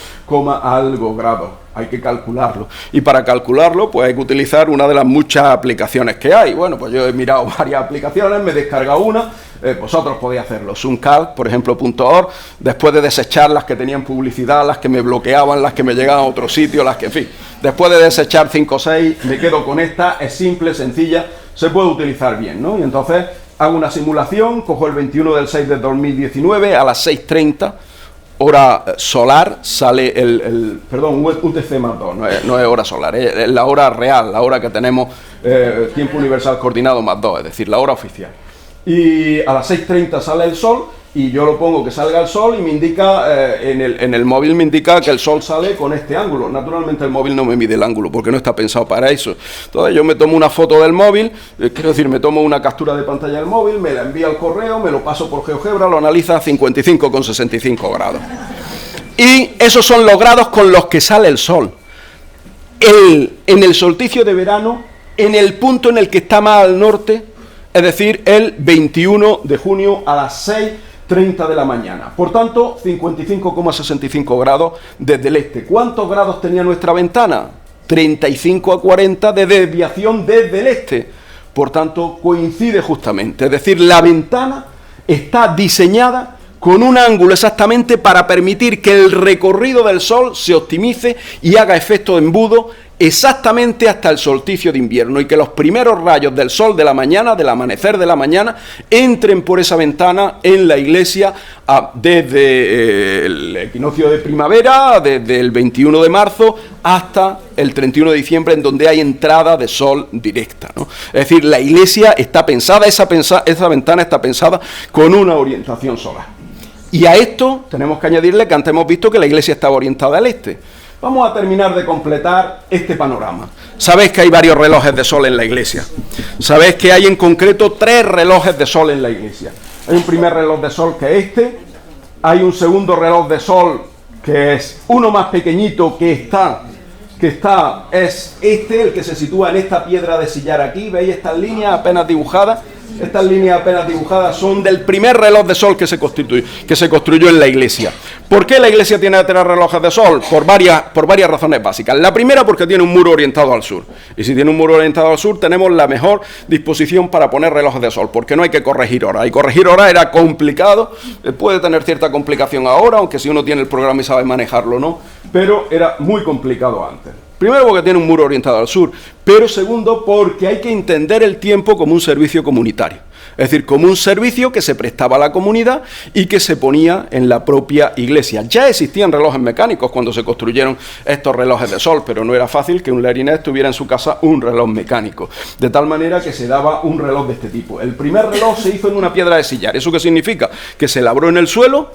algo grados. Hay que calcularlo. Y para calcularlo, pues hay que utilizar una de las muchas aplicaciones que hay. Bueno, pues yo he mirado varias aplicaciones, me he descargado una. Vosotros podéis hacerlo. Zoomcalc, por ejemplo, .org, después de desechar las que tenían publicidad, las que me bloqueaban, las que me llegaban a otro sitio, las que, en fin, después de desechar 5 o 6, me quedo con esta. Es simple, sencilla, se puede utilizar bien, ¿no? Y entonces hago una simulación, cojo el 21 del 6 de 2019 a las 6:30, hora solar sale perdón, UTC más 2, no es hora solar, es la hora real, la hora que tenemos, tiempo universal coordinado más 2, es decir, la hora oficial. Y a las 6:30 sale el sol, y yo lo pongo que salga el sol y me indica, en el móvil me indica que el sol sale con este ángulo. Naturalmente el móvil no me mide el ángulo porque no está pensado para eso. Entonces yo me tomo una foto del móvil, quiero decir, me tomo una captura de pantalla del móvil, me la envío al correo, me lo paso por GeoGebra, lo analiza a 55,65 grados. Y esos son los grados con los que sale el sol. En el solsticio de verano, en el punto en el que está más al norte, es decir, el 21 de junio a las 6:30 de la mañana. Por tanto, 55,65 grados desde el este. ¿Cuántos grados tenía nuestra ventana? 35 a 40 de desviación desde el este. Por tanto, coincide justamente. Es decir, la ventana está diseñada con un ángulo exactamente para permitir que el recorrido del sol se optimice y haga efecto de embudo exactamente hasta el solsticio de invierno, y que los primeros rayos del sol de la mañana, del amanecer de la mañana, entren por esa ventana en la iglesia desde el equinoccio de primavera, desde el 21 de marzo hasta el 31 de diciembre, en donde hay entrada de sol directa, ¿no? Es decir, la iglesia está pensada, esa ventana está pensada con una orientación solar. Y a esto tenemos que añadirle que antes hemos visto que la iglesia estaba orientada al este. Vamos a terminar de completar este panorama. Sabéis que hay varios relojes de sol en la iglesia. Sabéis que hay en concreto 3 relojes de sol en la iglesia. Hay un primer reloj de sol que es este. Hay un segundo reloj de sol que es uno más pequeñito es este, el que se sitúa en esta piedra de sillar aquí. ¿Veis estas líneas apenas dibujadas? Estas líneas apenas dibujadas son del primer reloj de sol que se construyó en la iglesia. ¿Por qué la iglesia tiene 3 relojes de sol? Por varias razones básicas. La primera, porque tiene un muro orientado al sur. Y si tiene un muro orientado al sur, tenemos la mejor disposición para poner relojes de sol, porque no hay que corregir horas. Y corregir horas era complicado, puede tener cierta complicación ahora, aunque si uno tiene el programa y sabe manejarlo, no. Pero era muy complicado antes. Primero, porque tiene un muro orientado al sur, pero segundo, porque hay que entender el tiempo como un servicio comunitario. Es decir, como un servicio que se prestaba a la comunidad y que se ponía en la propia iglesia. Ya existían relojes mecánicos cuando se construyeron estos relojes de sol, pero no era fácil que un lerinés tuviera en su casa un reloj mecánico. De tal manera que se daba un reloj de este tipo. El primer reloj se hizo en una piedra de sillar. ¿Eso qué significa? Que se labró en el suelo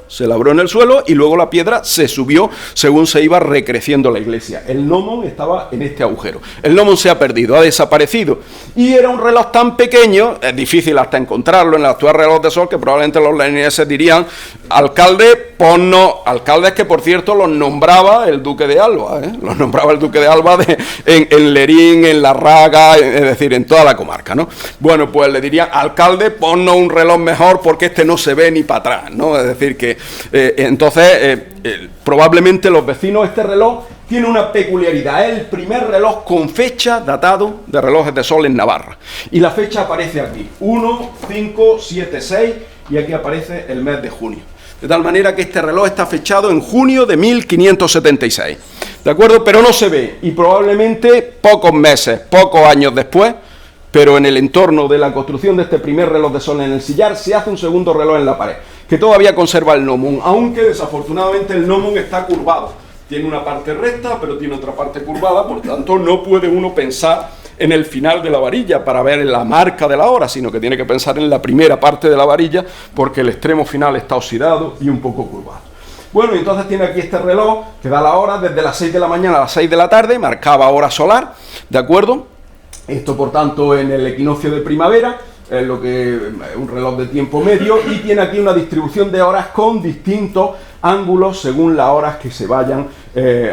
y luego la piedra se subió según se iba recreciendo la iglesia. El gnomon estaba en este agujero. El gnomon se ha perdido, ha desaparecido. Y era un reloj tan pequeño, es difícil hasta encontrarlo en el actual reloj de sol, que probablemente los lenineses dirían: alcalde, ponnos, alcaldes que por cierto los nombraba el duque de Alba, los nombraba el duque de Alba en Lerín, en La Raga, es decir, en toda la comarca, ¿no? Bueno, pues le dirían: alcalde, ponnos un reloj mejor porque este no se ve ni para atrás, ¿no? Es decir que probablemente los vecinos, este reloj tiene una peculiaridad: es el primer reloj con fecha datado de relojes de sol en Navarra. Y la fecha aparece aquí, 1, 5, 7, 6, y aquí aparece el mes de junio. De tal manera que este reloj está fechado en junio de 1576. ¿De acuerdo? Pero no se ve, y probablemente pocos meses, pocos años después, pero en el entorno de la construcción de este primer reloj de sol en el sillar, se hace un segundo reloj en la pared, que todavía conserva el gnomon, aunque desafortunadamente el gnomon está curvado. Tiene una parte recta, pero tiene otra parte curvada, por tanto no puede uno pensar en el final de la varilla para ver la marca de la hora, sino que tiene que pensar en la primera parte de la varilla, porque el extremo final está oxidado y un poco curvado. Bueno, entonces tiene aquí este reloj que da la hora desde las 6 de la mañana a las 6 de la tarde, marcaba hora solar, ¿de acuerdo? Esto, por tanto, en el equinoccio de primavera, es lo que un reloj de tiempo medio, y tiene aquí una distribución de horas con distintos ángulos según las horas que se vayan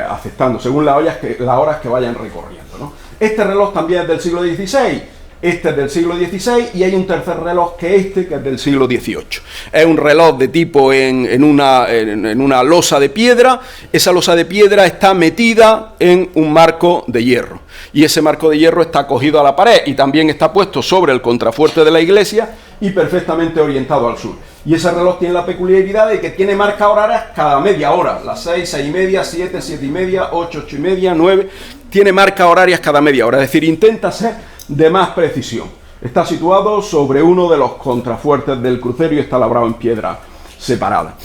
aceptando, según las horas que vayan recorriendo, ¿no? Este reloj también es del siglo XVI. Este es del siglo XVI, y hay un tercer reloj que es del siglo XVIII. Es un reloj de tipo en una losa de piedra. Esa losa de piedra está metida en un marco de hierro, y ese marco de hierro está cogido a la pared y también está puesto sobre el contrafuerte de la iglesia y perfectamente orientado al sur. Y ese reloj tiene la peculiaridad de que tiene marcas horarias cada media hora: las 6, 6 y media, 7, 7 y media, 8, 8 y media, 9. Tiene marcas horarias cada media hora, es decir, intenta ser de más precisión. Está situado sobre uno de los contrafuertes del crucero y está labrado en piedra separada.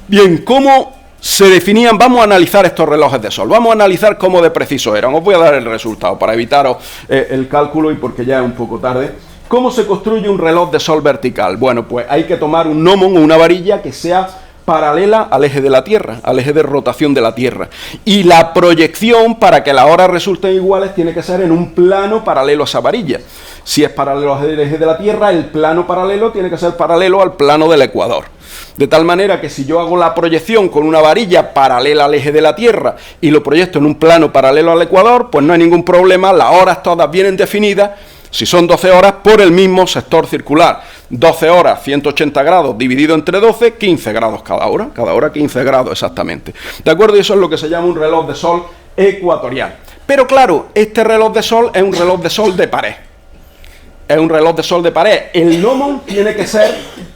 Bien, ¿cómo se definían, vamos a analizar estos relojes de sol, vamos a analizar cómo de precisos eran. Os voy a dar el resultado para evitaros el cálculo y porque ya es un poco tarde. ¿Cómo se construye un reloj de sol vertical? Bueno, pues hay que tomar un gnomon o una varilla que sea paralela al eje de la Tierra, al eje de rotación de la Tierra. Y la proyección, para que las horas resulten iguales, tiene que ser en un plano paralelo a esa varilla. Si es paralelo al eje de la Tierra, el plano paralelo tiene que ser paralelo al plano del ecuador. De tal manera que si yo hago la proyección con una varilla paralela al eje de la Tierra y lo proyecto en un plano paralelo al ecuador, pues no hay ningún problema, las horas todas vienen definidas, si son 12 horas, por el mismo sector circular. 12 horas, 180 grados, dividido entre 12, 15 grados cada hora 15 grados exactamente. ¿De acuerdo? Y eso es lo que se llama un reloj de sol ecuatorial. Pero claro, este reloj de sol es un reloj de sol de pared. Es un reloj de sol de pared. El gnomon tiene que ser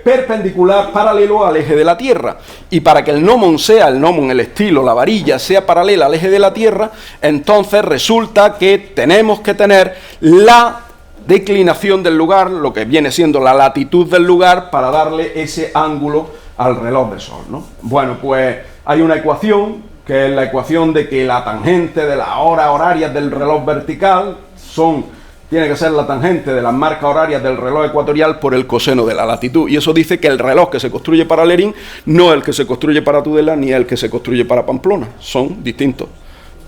perpendicular, paralelo al eje de la Tierra. Y para que el gnomon, el estilo, la varilla, sea paralela al eje de la Tierra, entonces resulta que tenemos que tener la declinación del lugar, lo que viene siendo la latitud del lugar, para darle ese ángulo al reloj de sol, ¿no? Bueno, pues hay una ecuación, que es la ecuación de que la tangente de las horas horarias del reloj vertical tiene que ser la tangente de las marcas horarias del reloj ecuatorial por el coseno de la latitud. Y eso dice que el reloj que se construye para Lerín no es el que se construye para Tudela ni el que se construye para Pamplona. Son distintos,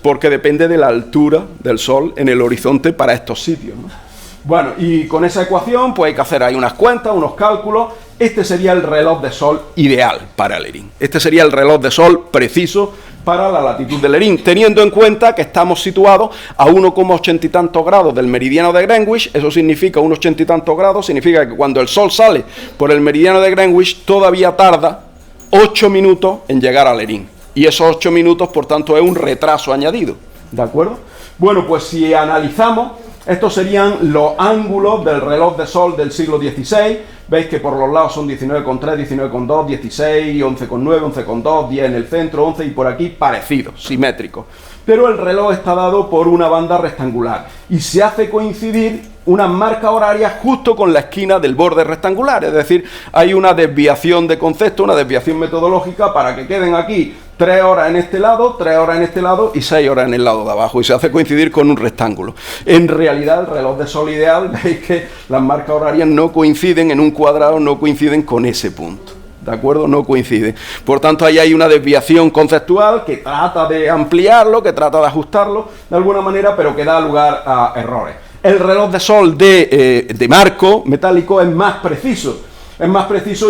porque depende de la altura del sol en el horizonte para estos sitios, ¿no? Bueno, y con esa ecuación pues hay que hacer ahí unas cuentas, unos cálculos. Este sería el reloj de sol ideal para Lerín. Este sería el reloj de sol preciso para la latitud de Lerín, teniendo en cuenta que estamos situados a 1,80 y tantos grados del meridiano de Greenwich. Eso significa 1,80 y tantos grados, significa que cuando el sol sale por el meridiano de Greenwich todavía tarda 8 minutos en llegar a Lerín. Y esos 8 minutos, por tanto, es un retraso añadido. ¿De acuerdo? Bueno, pues si analizamos, estos serían los ángulos del reloj de sol del siglo XVI. Veis que por los lados son 19,3, 19,2, 16, 11,9, 11,2, 10 en el centro, 11 y por aquí parecidos, simétricos. Pero el reloj está dado por una banda rectangular y se hace coincidir una marca horaria justo con la esquina del borde rectangular. Es decir, hay una desviación de concepto, una desviación metodológica para que queden aquí 3 horas en este lado, 3 horas en este lado y 6 horas en el lado de abajo, y se hace coincidir con un rectángulo. En realidad, el reloj de sol ideal, veis que las marcas horarias no coinciden en un cuadrado, no coinciden con ese punto. ¿De acuerdo? No coinciden. Por tanto, ahí hay una desviación conceptual que trata de ampliarlo, que trata de ajustarlo de alguna manera, pero que da lugar a errores. El reloj de sol de marco metálico es más preciso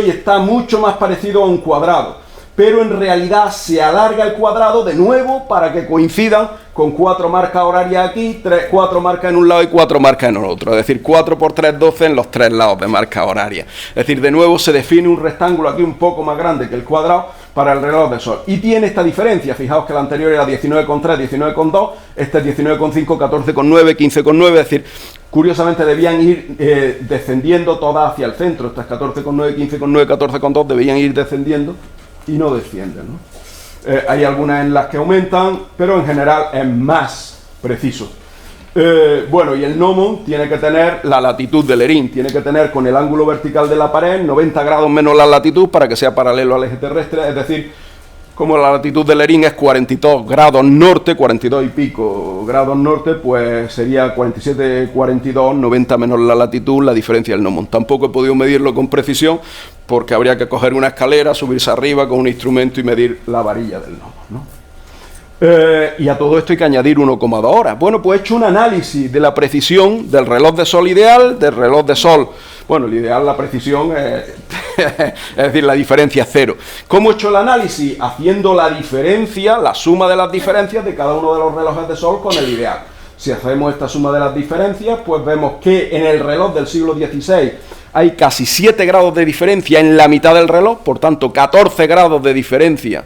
y está mucho más parecido a un cuadrado, pero en realidad se alarga el cuadrado de nuevo para que coincidan con 4 marcas horarias aquí, 4 marcas en un lado y 4 marcas en el otro, es decir, 4 por 3, 12 en los 3 lados de marcas horarias. Es decir, de nuevo se define un rectángulo aquí un poco más grande que el cuadrado para el reloj de sol. Y tiene esta diferencia, fijaos que la anterior era 19,3, 19,2, este es 19,5, 14,9, 15,9, es decir, curiosamente debían ir descendiendo todas hacia el centro, estas 14,9, 15,9, 14,2 debían ir descendiendo y no descienden, ¿no? Hay algunas en las que aumentan, pero en general es más preciso. Bueno, y el gnomon tiene que tener la latitud de Lerín, tiene que tener con el ángulo vertical de la pared 90 grados menos la latitud para que sea paralelo al eje terrestre, es decir, como la latitud de Lerín es 42 grados norte, 42 y pico grados norte, pues sería 47, 42, 90 menos la latitud, la diferencia del gnomon. Tampoco he podido medirlo con precisión porque habría que coger una escalera, subirse arriba con un instrumento y medir la varilla del gnomon, ¿no? Y a todo esto hay que añadir 1,2 horas. Bueno, pues he hecho un análisis de la precisión del reloj de sol ideal, del reloj de sol, bueno, el ideal, la precisión, es decir, la diferencia es 0. ¿Cómo he hecho el análisis? Haciendo la diferencia, la suma de las diferencias de cada uno de los relojes de sol con el ideal. Si hacemos esta suma de las diferencias, pues vemos que en el reloj del siglo XVI hay casi 7 grados de diferencia en la mitad del reloj, por tanto 14 grados de diferencia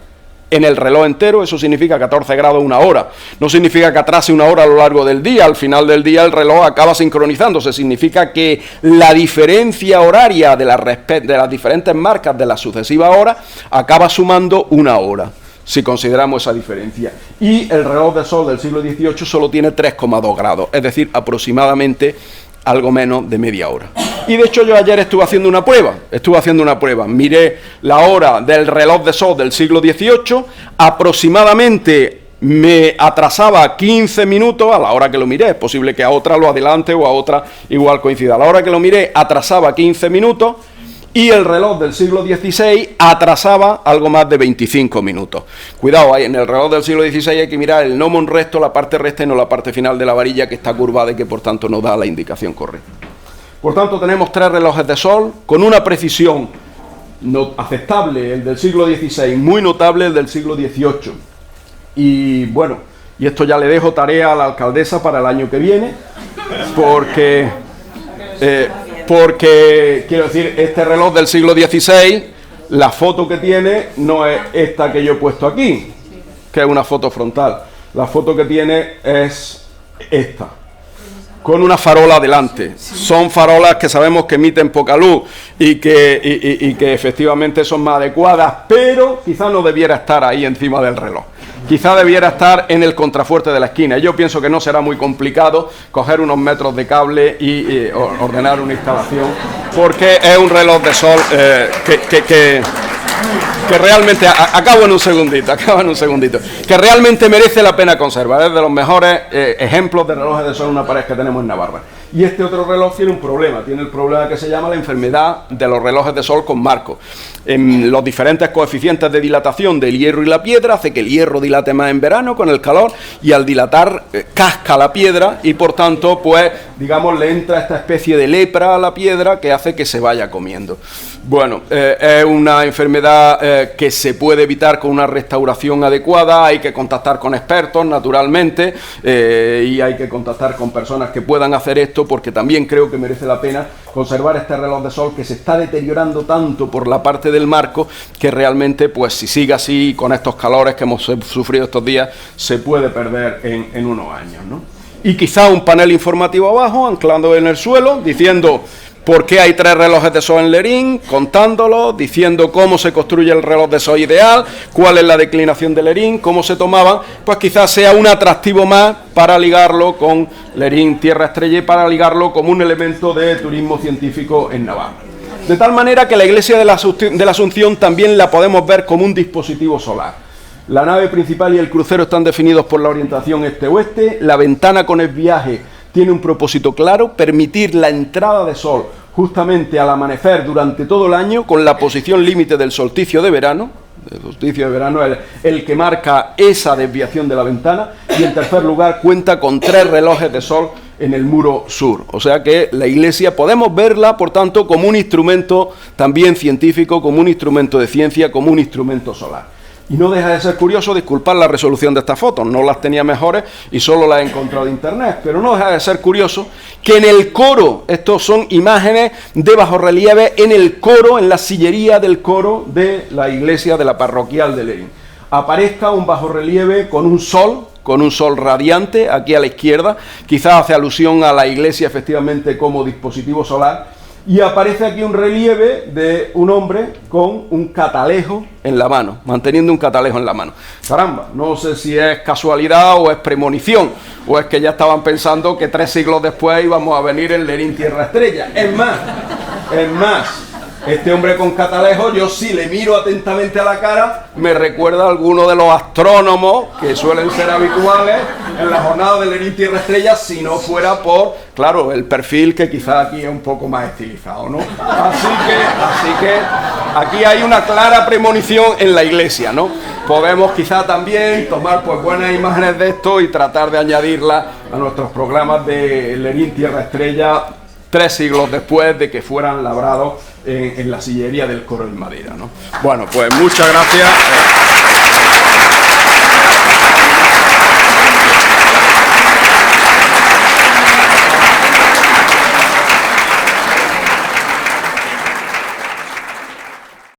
en el reloj entero. Eso significa 14 grados una hora. No significa que atrase una hora a lo largo del día. Al final del día el reloj acaba sincronizándose. Significa que la diferencia horaria de las diferentes marcas de las sucesivas horas acaba sumando una hora, si consideramos esa diferencia. Y el reloj de sol del siglo XVIII solo tiene 3,2 grados, es decir, aproximadamente algo menos de media hora. Y de hecho yo ayer estuve haciendo una prueba, miré la hora del reloj de sol del siglo XVIII, aproximadamente me atrasaba 15 minutos a la hora que lo miré, es posible que a otra lo adelante o a otra igual coincida, a la hora que lo miré atrasaba 15 minutos, y el reloj del siglo XVI atrasaba algo más de 25 minutos. Cuidado, en el reloj del siglo XVI hay que mirar el gnomon recto, la parte recta y no la parte final de la varilla, que está curvada y que por tanto nos da la indicación correcta. Por tanto tenemos 3 relojes de sol con una precisión aceptable, el del siglo XVI, muy notable el del siglo XVIII. Y bueno, y esto ya le dejo tarea a la alcaldesa para el año que viene, porque quiero decir, este reloj del siglo XVI, la foto que tiene no es esta que yo he puesto aquí, que es una foto frontal. La foto que tiene es esta, con una farola delante. Son farolas que sabemos que emiten poca luz y que efectivamente son más adecuadas, pero quizás no debiera estar ahí encima del reloj. Quizá debiera estar en el contrafuerte de la esquina. Yo pienso que no será muy complicado coger unos metros de cable y ordenar una instalación, porque es un reloj de sol que realmente, acabo en un segundito, que realmente merece la pena conservar. Es de los mejores ejemplos de relojes de sol, una pared que tenemos en Navarra. Y este otro reloj tiene un problema, tiene el problema que se llama la enfermedad de los relojes de sol con marco. En los diferentes coeficientes de dilatación del hierro y la piedra hace que el hierro dilate más en verano con el calor, y al dilatar casca la piedra y por tanto pues digamos le entra esta especie de lepra a la piedra que hace que se vaya comiendo. Bueno, es una enfermedad que se puede evitar con una restauración adecuada. Hay que contactar con expertos, naturalmente, y hay que contactar con personas que puedan hacer esto, porque también creo que merece la pena conservar este reloj de sol que se está deteriorando tanto por la parte del marco, que realmente, pues si sigue así, con estos calores que hemos sufrido estos días, se puede perder en unos años, ¿no? Y quizá un panel informativo abajo, anclando en el suelo, diciendo por qué hay 3 relojes de sol en Lerín, contándolos, diciendo cómo se construye el reloj de sol ideal, cuál es la declinación de Lerín, cómo se tomaban, pues quizás sea un atractivo más para ligarlo con Lerín Tierra Estrella y para ligarlo como un elemento de turismo científico en Navarra. De tal manera que la iglesia de la Asunción también la podemos ver como un dispositivo solar. La nave principal y el crucero están definidos por la orientación este-oeste, la ventana con esviaje tiene un propósito claro: permitir la entrada de sol justamente al amanecer durante todo el año, con la posición límite del solsticio de verano. El solsticio de verano es el que marca esa desviación de la ventana. Y en tercer lugar cuenta con 3 relojes de sol en el muro sur. O sea que la iglesia podemos verla, por tanto, como un instrumento también científico, como un instrumento de ciencia, como un instrumento solar. Y no deja de ser curioso, disculpad la resolución de estas fotos, no las tenía mejores y solo las he encontrado en internet, pero no deja de ser curioso que en el coro, estos son imágenes de bajorrelieve en el coro, en la sillería del coro de la iglesia de la parroquial de Lerín, aparezca un bajorrelieve con un sol radiante aquí a la izquierda, quizás hace alusión a la iglesia efectivamente como dispositivo solar. Y aparece aquí un relieve de un hombre con un catalejo en la mano, manteniendo un catalejo en la mano. Caramba, no sé si es casualidad o es premonición, o es que ya estaban pensando que 3 siglos después íbamos a venir en Lerín Tierra Estrella. Es más, este hombre con catalejo, yo si le miro atentamente a la cara, me recuerda a alguno de los astrónomos que suelen ser habituales en la jornada de Lerín Tierra Estrella, si no fuera por, claro, el perfil que quizás aquí es un poco más estilizado, ¿no? Así que aquí hay una clara premonición en la iglesia, ¿no? Podemos quizá también tomar pues buenas imágenes de esto y tratar de añadirlas a nuestros programas de Lerín Tierra Estrella 3 siglos después de que fueran labrados en la sillería del coro en madera, ¿no? Bueno, pues muchas gracias.